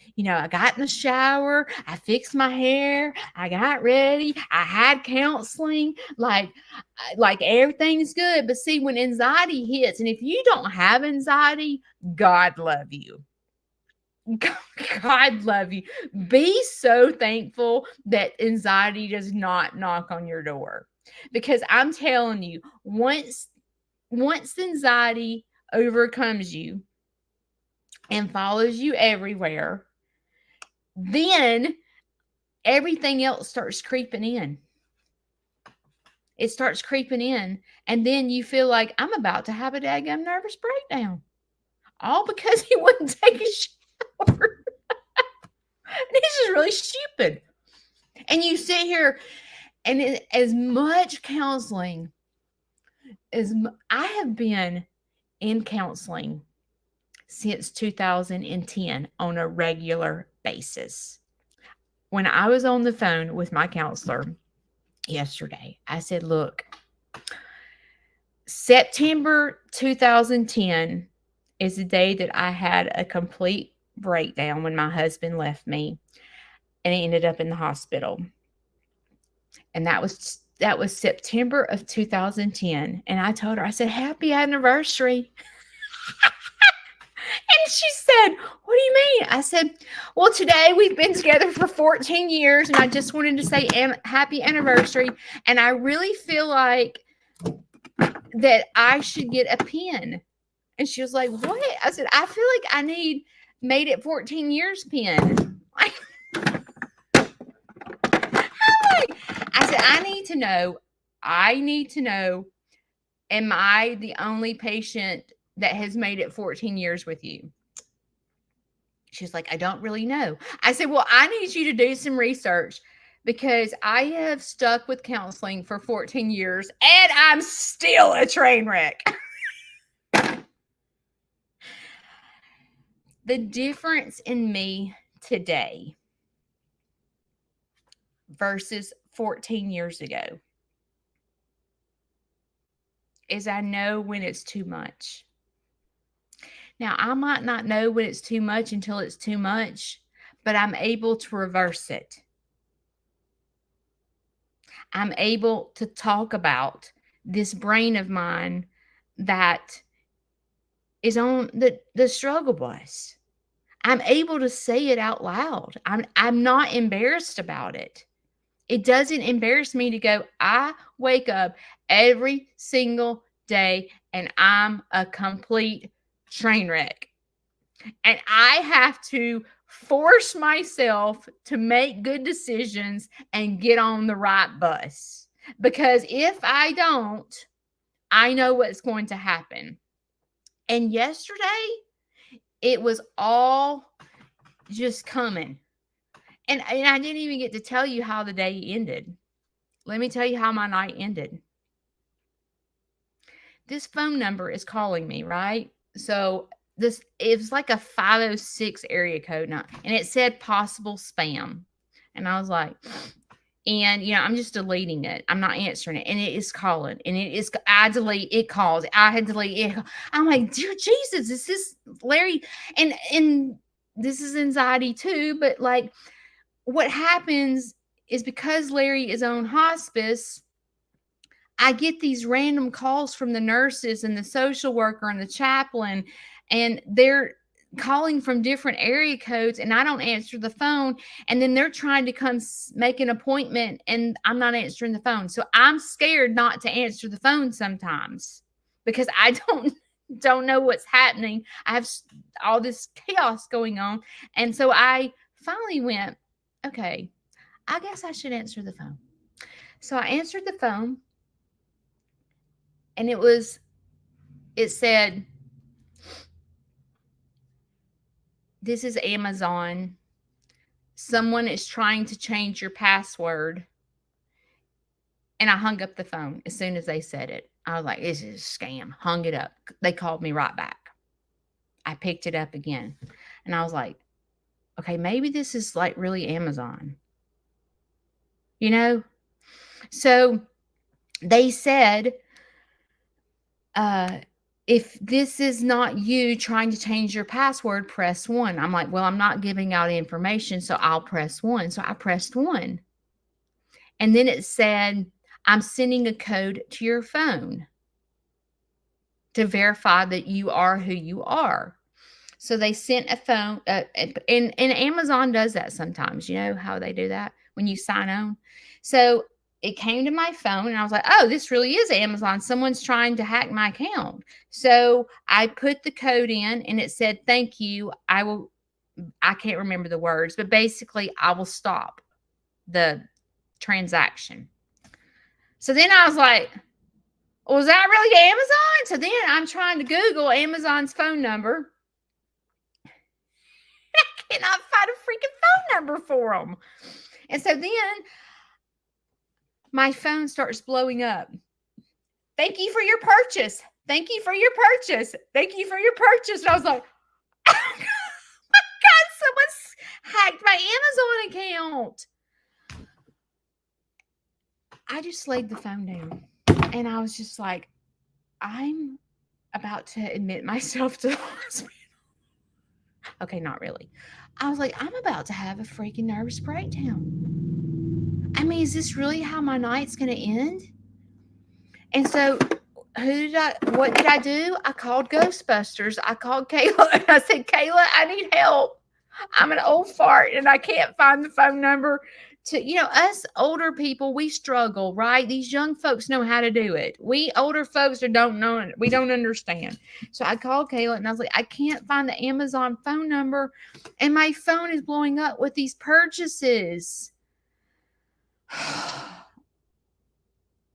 got in the shower. I fixed my hair. I got ready. I had counseling. Like everything's good. But see, when anxiety hits, and if you don't have anxiety, God love you. God love you. Be so thankful that anxiety does not knock on your door. Because I'm telling you, once anxiety overcomes you and follows you everywhere, then everything else starts creeping in. It starts creeping in. And then you feel like I'm about to have a daggum nervous breakdown. All because he wouldn't take a shower. This is really stupid. And you sit here, and as much counseling as I have been in counseling since 2010 on a regular basis. When I was on the phone with my counselor yesterday, I said, look, September 2010 is the day that I had a complete breakdown when my husband left me and he ended up in the hospital. And that was September of 2010. And I told her, I said, happy anniversary. And she said, what do you mean? I said, well, today we've been together for 14 years and I just wanted to say happy anniversary. And I really feel like that I should get a pin. And she was like, what? I said, I feel like I need made it 14 years pin. I said, I need to know, am I the only patient that has made it 14 years with you? She's like, I don't really know. I said, well, I need you to do some research because I have stuck with counseling for 14 years and I'm still a train wreck. The difference in me today versus 14 years ago is I know when it's too much. Now, I might not know when it's too much until it's too much, but I'm able to reverse it. I'm able to talk about this brain of mine that is on the struggle bus. I'm able to say it out loud. I'm not embarrassed about it. It doesn't embarrass me to go, I wake up every single day and I'm a complete train wreck. And I have to force myself to make good decisions and get on the right bus. Because if I don't, I know what's going to happen. And yesterday, it was all just coming. And I didn't even get to tell you how the day ended. Let me tell you how my night ended. This phone number is calling me, right? So it was like a 506 area code now, and it said possible spam. And I was like, and I'm just deleting it. I'm not answering it. And it is calling. And I delete, it calls. I had delete it. I'm like, dear Jesus, is this Larry? And this is anxiety too, but like what happens is because Larry is on hospice, I get these random calls from the nurses and the social worker and the chaplain, and they're calling from different area codes, and I don't answer the phone. And then they're trying to come make an appointment, and I'm not answering the phone. So I'm scared not to answer the phone sometimes because I don't know what's happening. I have all this chaos going on. And so I finally went, okay, I guess I should answer the phone. So I answered the phone. And it said, this is Amazon. Someone is trying to change your password. And I hung up the phone as soon as they said it. I was like, this is a scam. Hung it up. They called me right back. I picked it up again. And I was like, okay, maybe this is like really Amazon. You know? So they said, if this is not you trying to change your password, press 1. I'm like, well, I'm not giving out information, so I'll press 1. So I pressed 1. And then it said, I'm sending a code to your phone to verify that you are who you are. So they sent a phone, and Amazon does that sometimes. You know how they do that when you sign on? So it came to my phone, and I was like, oh, this really is Amazon. Someone's trying to hack my account. So I put the code in, and it said, thank you. I can't remember the words, but basically I will stop the transaction. So then I was like, was that really Amazon? So then I'm trying to Google Amazon's phone number. I cannot find a freaking phone number for them. And so then my phone starts blowing up. Thank you for your purchase. Thank you for your purchase. Thank you for your purchase. And I was like, oh my God, someone's hacked my Amazon account. I just laid the phone down, and I was just like, I'm about to admit myself to the hospital. Okay, not really. I was like, I'm about to have a freaking nervous breakdown. I mean, is this really how my night's going to end? And so what did I do? I called Ghostbusters. I called Kayla, and I said, Kayla, I need help. I'm an old fart, and I can't find the phone number to, us older people, we struggle, right? These young folks know how to do it. We older folks don't know it. We don't understand. So I called Kayla, and I was like, I can't find the Amazon phone number, and my phone is blowing up with these purchases.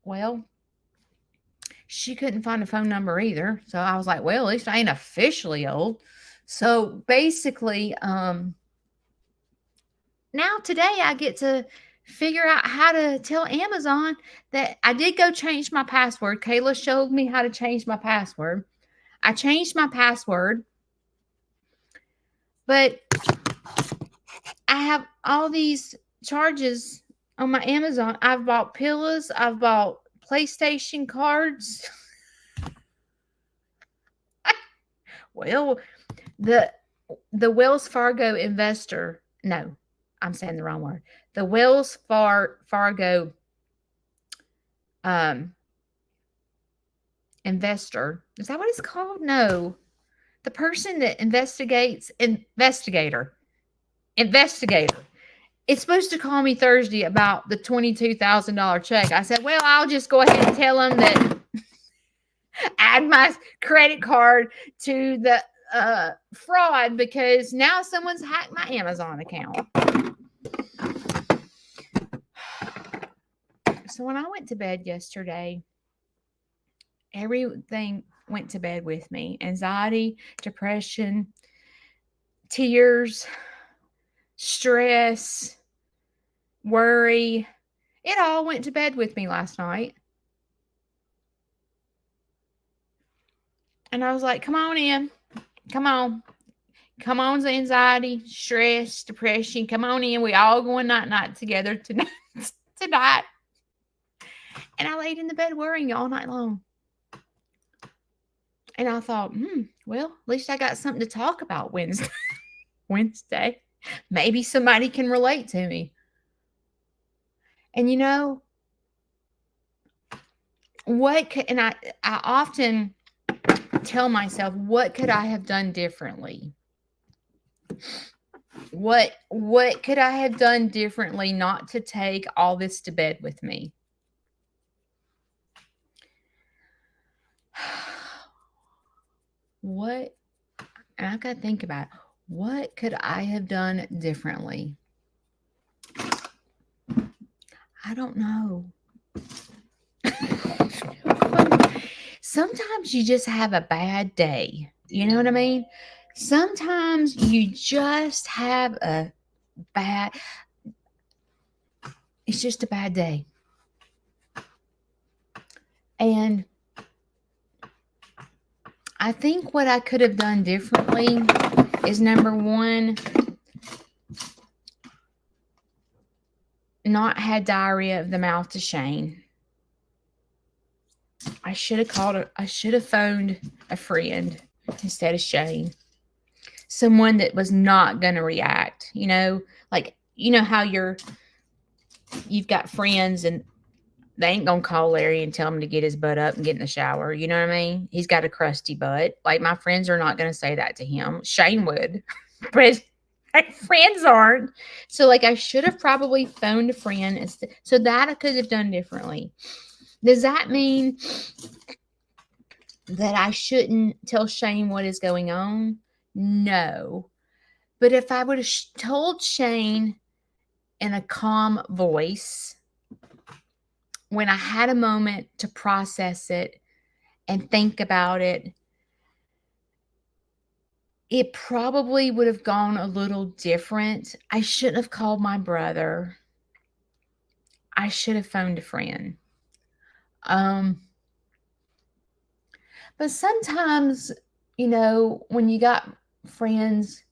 Well, she couldn't find a phone number either. So I was like, well, at least I ain't officially old. So basically, now today I get to figure out how to tell Amazon that I did go change my password. Kayla showed me how to change my password. I changed my password, but I have all these charges on my Amazon. I've bought pillows. I've bought PlayStation cards. Well, the Wells Fargo investor, no, I'm saying the wrong word. The Wells Fargo investor, is that what it's called? No. The person that investigator. It's supposed to call me Thursday about the $22,000 check. I said, well, I'll just go ahead and tell him that add my credit card to the fraud, because now someone's hacked my Amazon account. So when I went to bed yesterday, everything went to bed with me. Anxiety, depression, tears, stress, worry. It all went to bed with me last night. And I was like, come on in. Come on. Come on, anxiety, stress, depression. Come on in. We all going night together tonight. And I laid in the bed worrying all night long. And I thought, well, at least I got something to talk about Wednesday. Maybe somebody can relate to me. And I often tell myself, what could I have done differently? What could I have done differently not to take all this to bed with me? And I've got to think about it. What could I have done differently? I don't know. Sometimes you just have a bad day. You know what I mean? Sometimes you just have it's just a bad day. And I think what I could have done differently is, number one, not had diarrhea of the mouth to Shane. I should have phoned a friend instead of Shane. Someone that was not going to react, like, how you've got friends and they ain't going to call Larry and tell him to get his butt up and get in the shower. You know what I mean? He's got a crusty butt. Like, my friends are not going to say that to him. Shane would, but my friends aren't. So, like, I should have probably phoned a friend. So that I could have done differently. Does that mean that I shouldn't tell Shane what is going on? No. But if I would have told Shane in a calm voice, when I had a moment to process it and think about it, it probably would have gone a little different. I shouldn't have called my brother. I should have phoned a friend. But sometimes, when you got friends,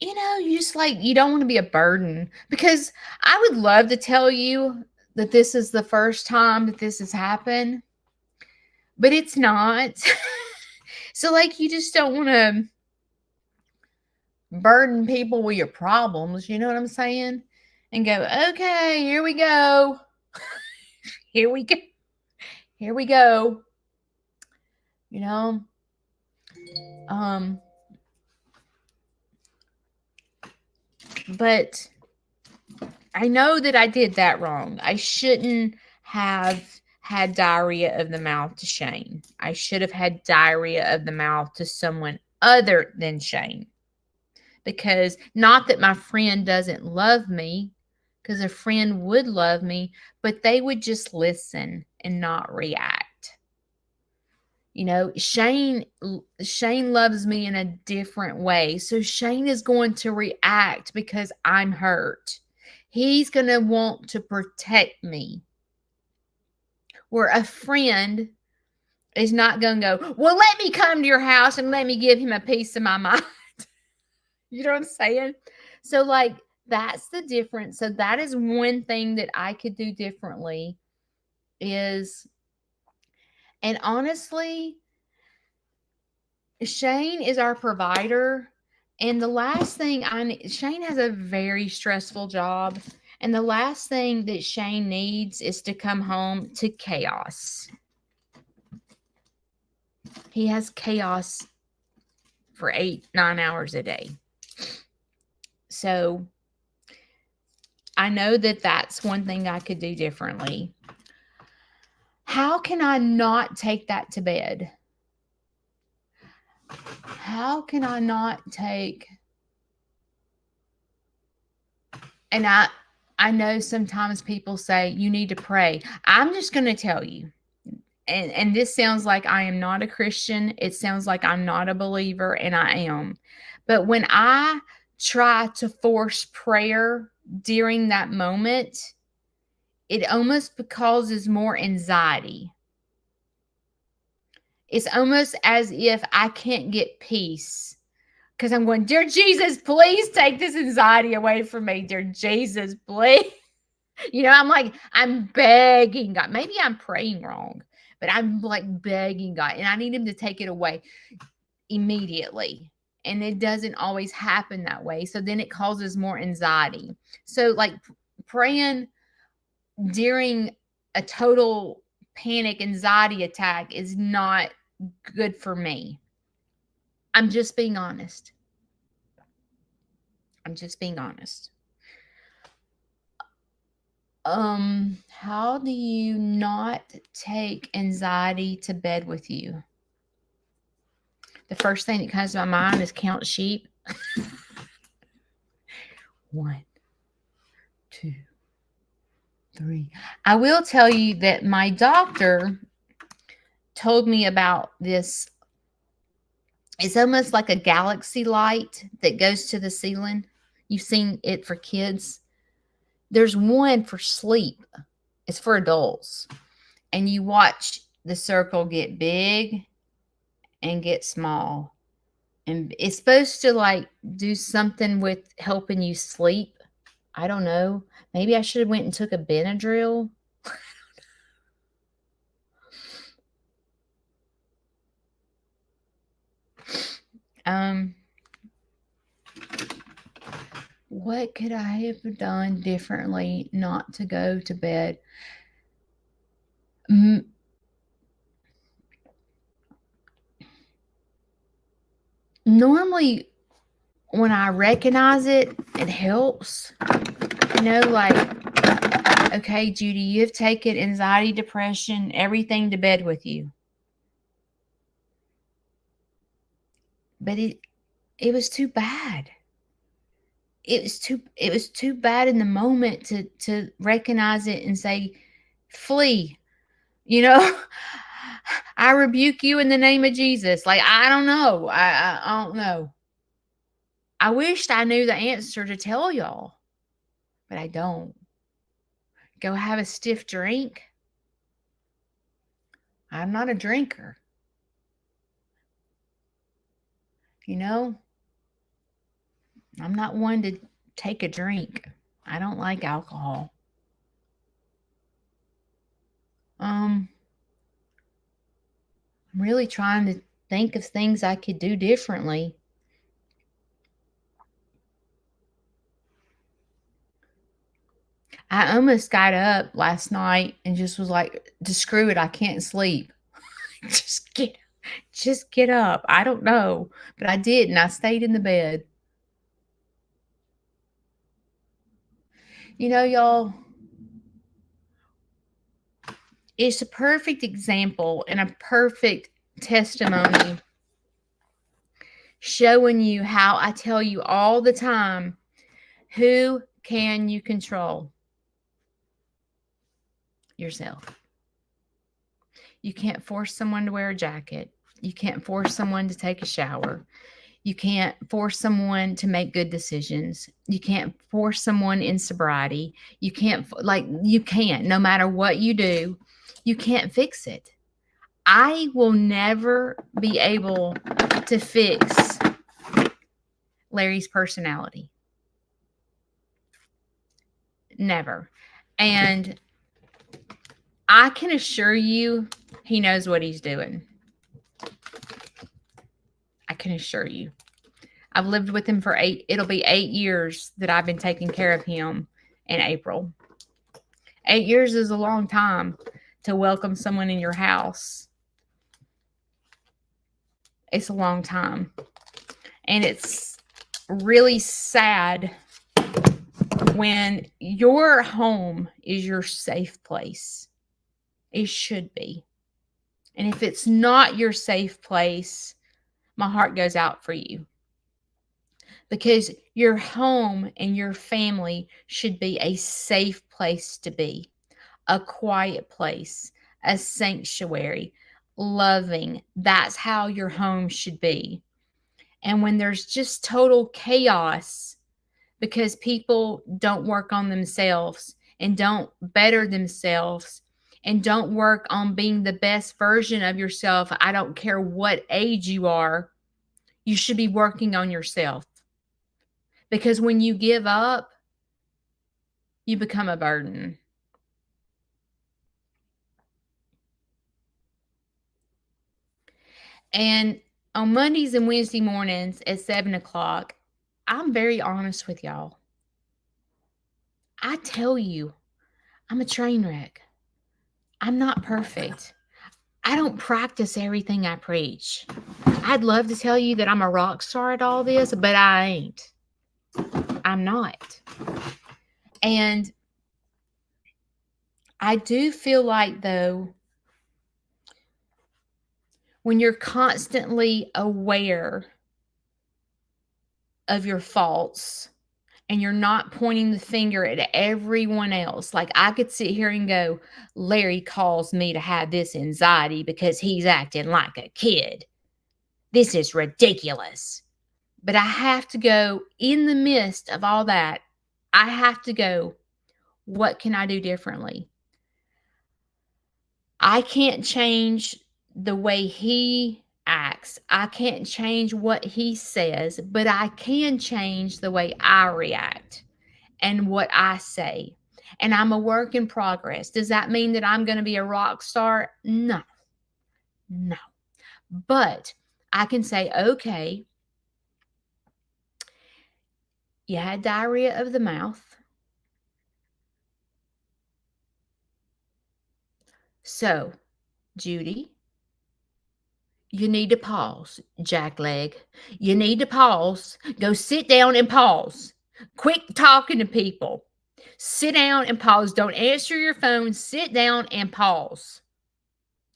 you just you don't want to be a burden, because I would love to tell you that this is the first time that this has happened, but it's not. So you just don't want to burden people with your problems. You know what I'm saying? And go, okay, here we go. Here we go. Here we go. But I know that I did that wrong. I shouldn't have had diarrhea of the mouth to Shane. I should have had diarrhea of the mouth to someone other than Shane. Because not that my friend doesn't love me, because a friend would love me, but they would just listen and not react. Shane loves me in a different way. So Shane is going to react because I'm hurt. He's going to want to protect me. Where a friend is not going to go, well, let me come to your house and let me give him a piece of my mind. You know what I'm saying? So that's the difference. So that is one thing that I could do differently is, and honestly, Shane is our provider. And the last thing Shane has a very stressful job. And the last thing that Shane needs is to come home to chaos. He has chaos for 8-9 hours a day. So I know that that's one thing I could do differently. How can I not take that to bed? How can I not take... And I know sometimes people say you need to pray. I'm just going to tell you, and this sounds like I am not a Christian. It sounds like I'm not a believer, and I am. But when I try to force prayer during that moment, it almost causes more anxiety. It's almost as if I can't get peace because I'm going, dear Jesus, please take this anxiety away from me. Dear Jesus, please. I'm begging God. Maybe I'm praying wrong, but I'm begging God, and I need him to take it away immediately. And it doesn't always happen that way. So then it causes more anxiety. So praying during a total panic anxiety attack is not good for me. I'm just being honest. How do you not take anxiety to bed with you? The first thing that comes to my mind is count sheep. 1, 2, 3. I will tell you that my doctor told me about this It's almost like a galaxy light that goes to the ceiling. You've seen it for kids. There's one for sleep. It's for adults. And you watch the circle get big and get small. And it's supposed to like do something with helping you sleep. I don't know. Maybe I should have went and took a Benadryl. What could I have done differently not to go to bed? Normally, when I recognize it, it helps. Like, okay, Judy, you've taken anxiety, depression, everything to bed with you. But it was too bad. It was too bad in the moment to recognize it and say, flee. I rebuke you in the name of Jesus. Like, I don't know. I don't know. I wished I knew the answer to tell y'all, but I don't. Go have a stiff drink. I'm not a drinker. I'm not one to take a drink. I don't like alcohol. I'm really trying to think of things I could do differently. I almost got up last night and just was like, just screw it, I can't sleep. just get up. I don't know, but I didn't. I stayed in the bed. Y'all, it's a perfect example and a perfect testimony showing you how I tell you all the time, who can you control? Yourself. You can't force someone to wear a jacket. You can't force someone to take a shower. You can't force someone to make good decisions. You can't force someone in sobriety. You can't, no matter what you do, you can't fix it. I will never be able to fix Larry's personality. Never. And I can assure you, he knows what he's doing. I can assure you. I've lived with him for it'll be 8 years that I've been taking care of him in April. 8 years is a long time to welcome someone in your house. It's a long time. And it's really sad when your home is your safe place. It should be. And if it's not your safe place, my heart goes out for you. Because your home and your family should be a safe place to be, a quiet place, a sanctuary, loving. That's how your home should be. And when there's just total chaos because people don't work on themselves and don't better themselves and don't work on being the best version of yourself, I don't care what age you are, you should be working on yourself. Because when you give up, you become a burden. And on Mondays and Wednesday mornings at 7 o'clock, I'm very honest with y'all. I tell you, I'm a train wreck. I'm not perfect. I don't practice everything I preach. I'd love to tell you that I'm a rock star at all this, but I ain't. I'm not. And I do feel like, though, when you're constantly aware of your faults and you're not pointing the finger at everyone else, like I could sit here and go, Larry caused me to have this anxiety because he's acting like a kid. This is ridiculous. But I have to go in the midst of all that. I have to go, what can I do differently? I can't change the way he acts. I can't change what he says, but I can change the way I react and what I say. And I'm a work in progress. Does that mean that I'm going to be a rock star? No, no. But I can say, okay, you had diarrhea of the mouth. So, Judy, you need to pause, Jackleg. You need to pause. Go sit down and pause. Quit talking to people. Sit down and pause. Don't answer your phone. Sit down and pause.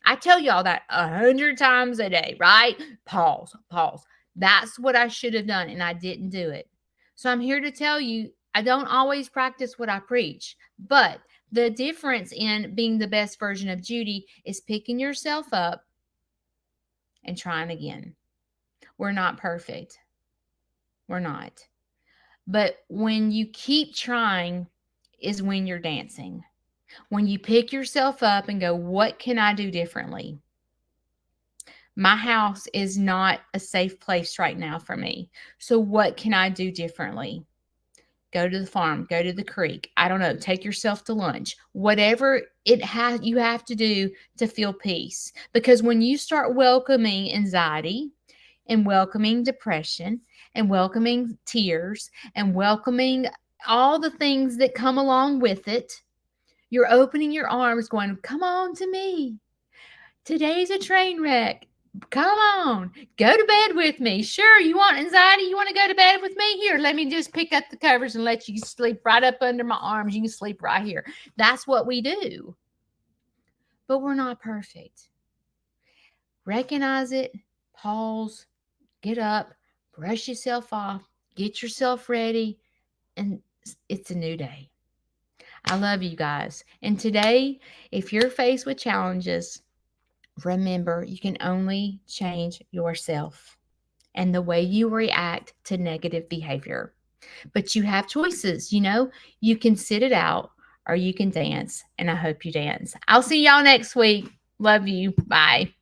I tell y'all that 100 times a day, right? Pause, pause. That's what I should have done, and I didn't do it. So I'm here to tell you, I don't always practice what I preach, but the difference in being the best version of Judy is picking yourself up and trying again. We're not perfect. We're not. But when you keep trying is when you're dancing. When you pick yourself up and go, what can I do differently? My house is not a safe place right now for me. So what can I do differently? Go to the farm, go to the creek. I don't know, take yourself to lunch. Whatever you have to do to feel peace. Because when you start welcoming anxiety and welcoming depression and welcoming tears and welcoming all the things that come along with it, you're opening your arms going, come on to me. Today's a train wreck. Come on, go to bed with me. Sure, you want anxiety? You want to go to bed with me? Here, let me just pick up the covers and let you sleep right up under my arms. You can sleep right here. That's what we do. But we're not perfect. Recognize it, pause, get up, brush yourself off, get yourself ready, and it's a new day. I love you guys. And today, if you're faced with challenges, remember, you can only change yourself and the way you react to negative behavior. But you have choices, you can sit it out or you can dance. And I hope you dance. I'll see y'all next week. Love you. Bye.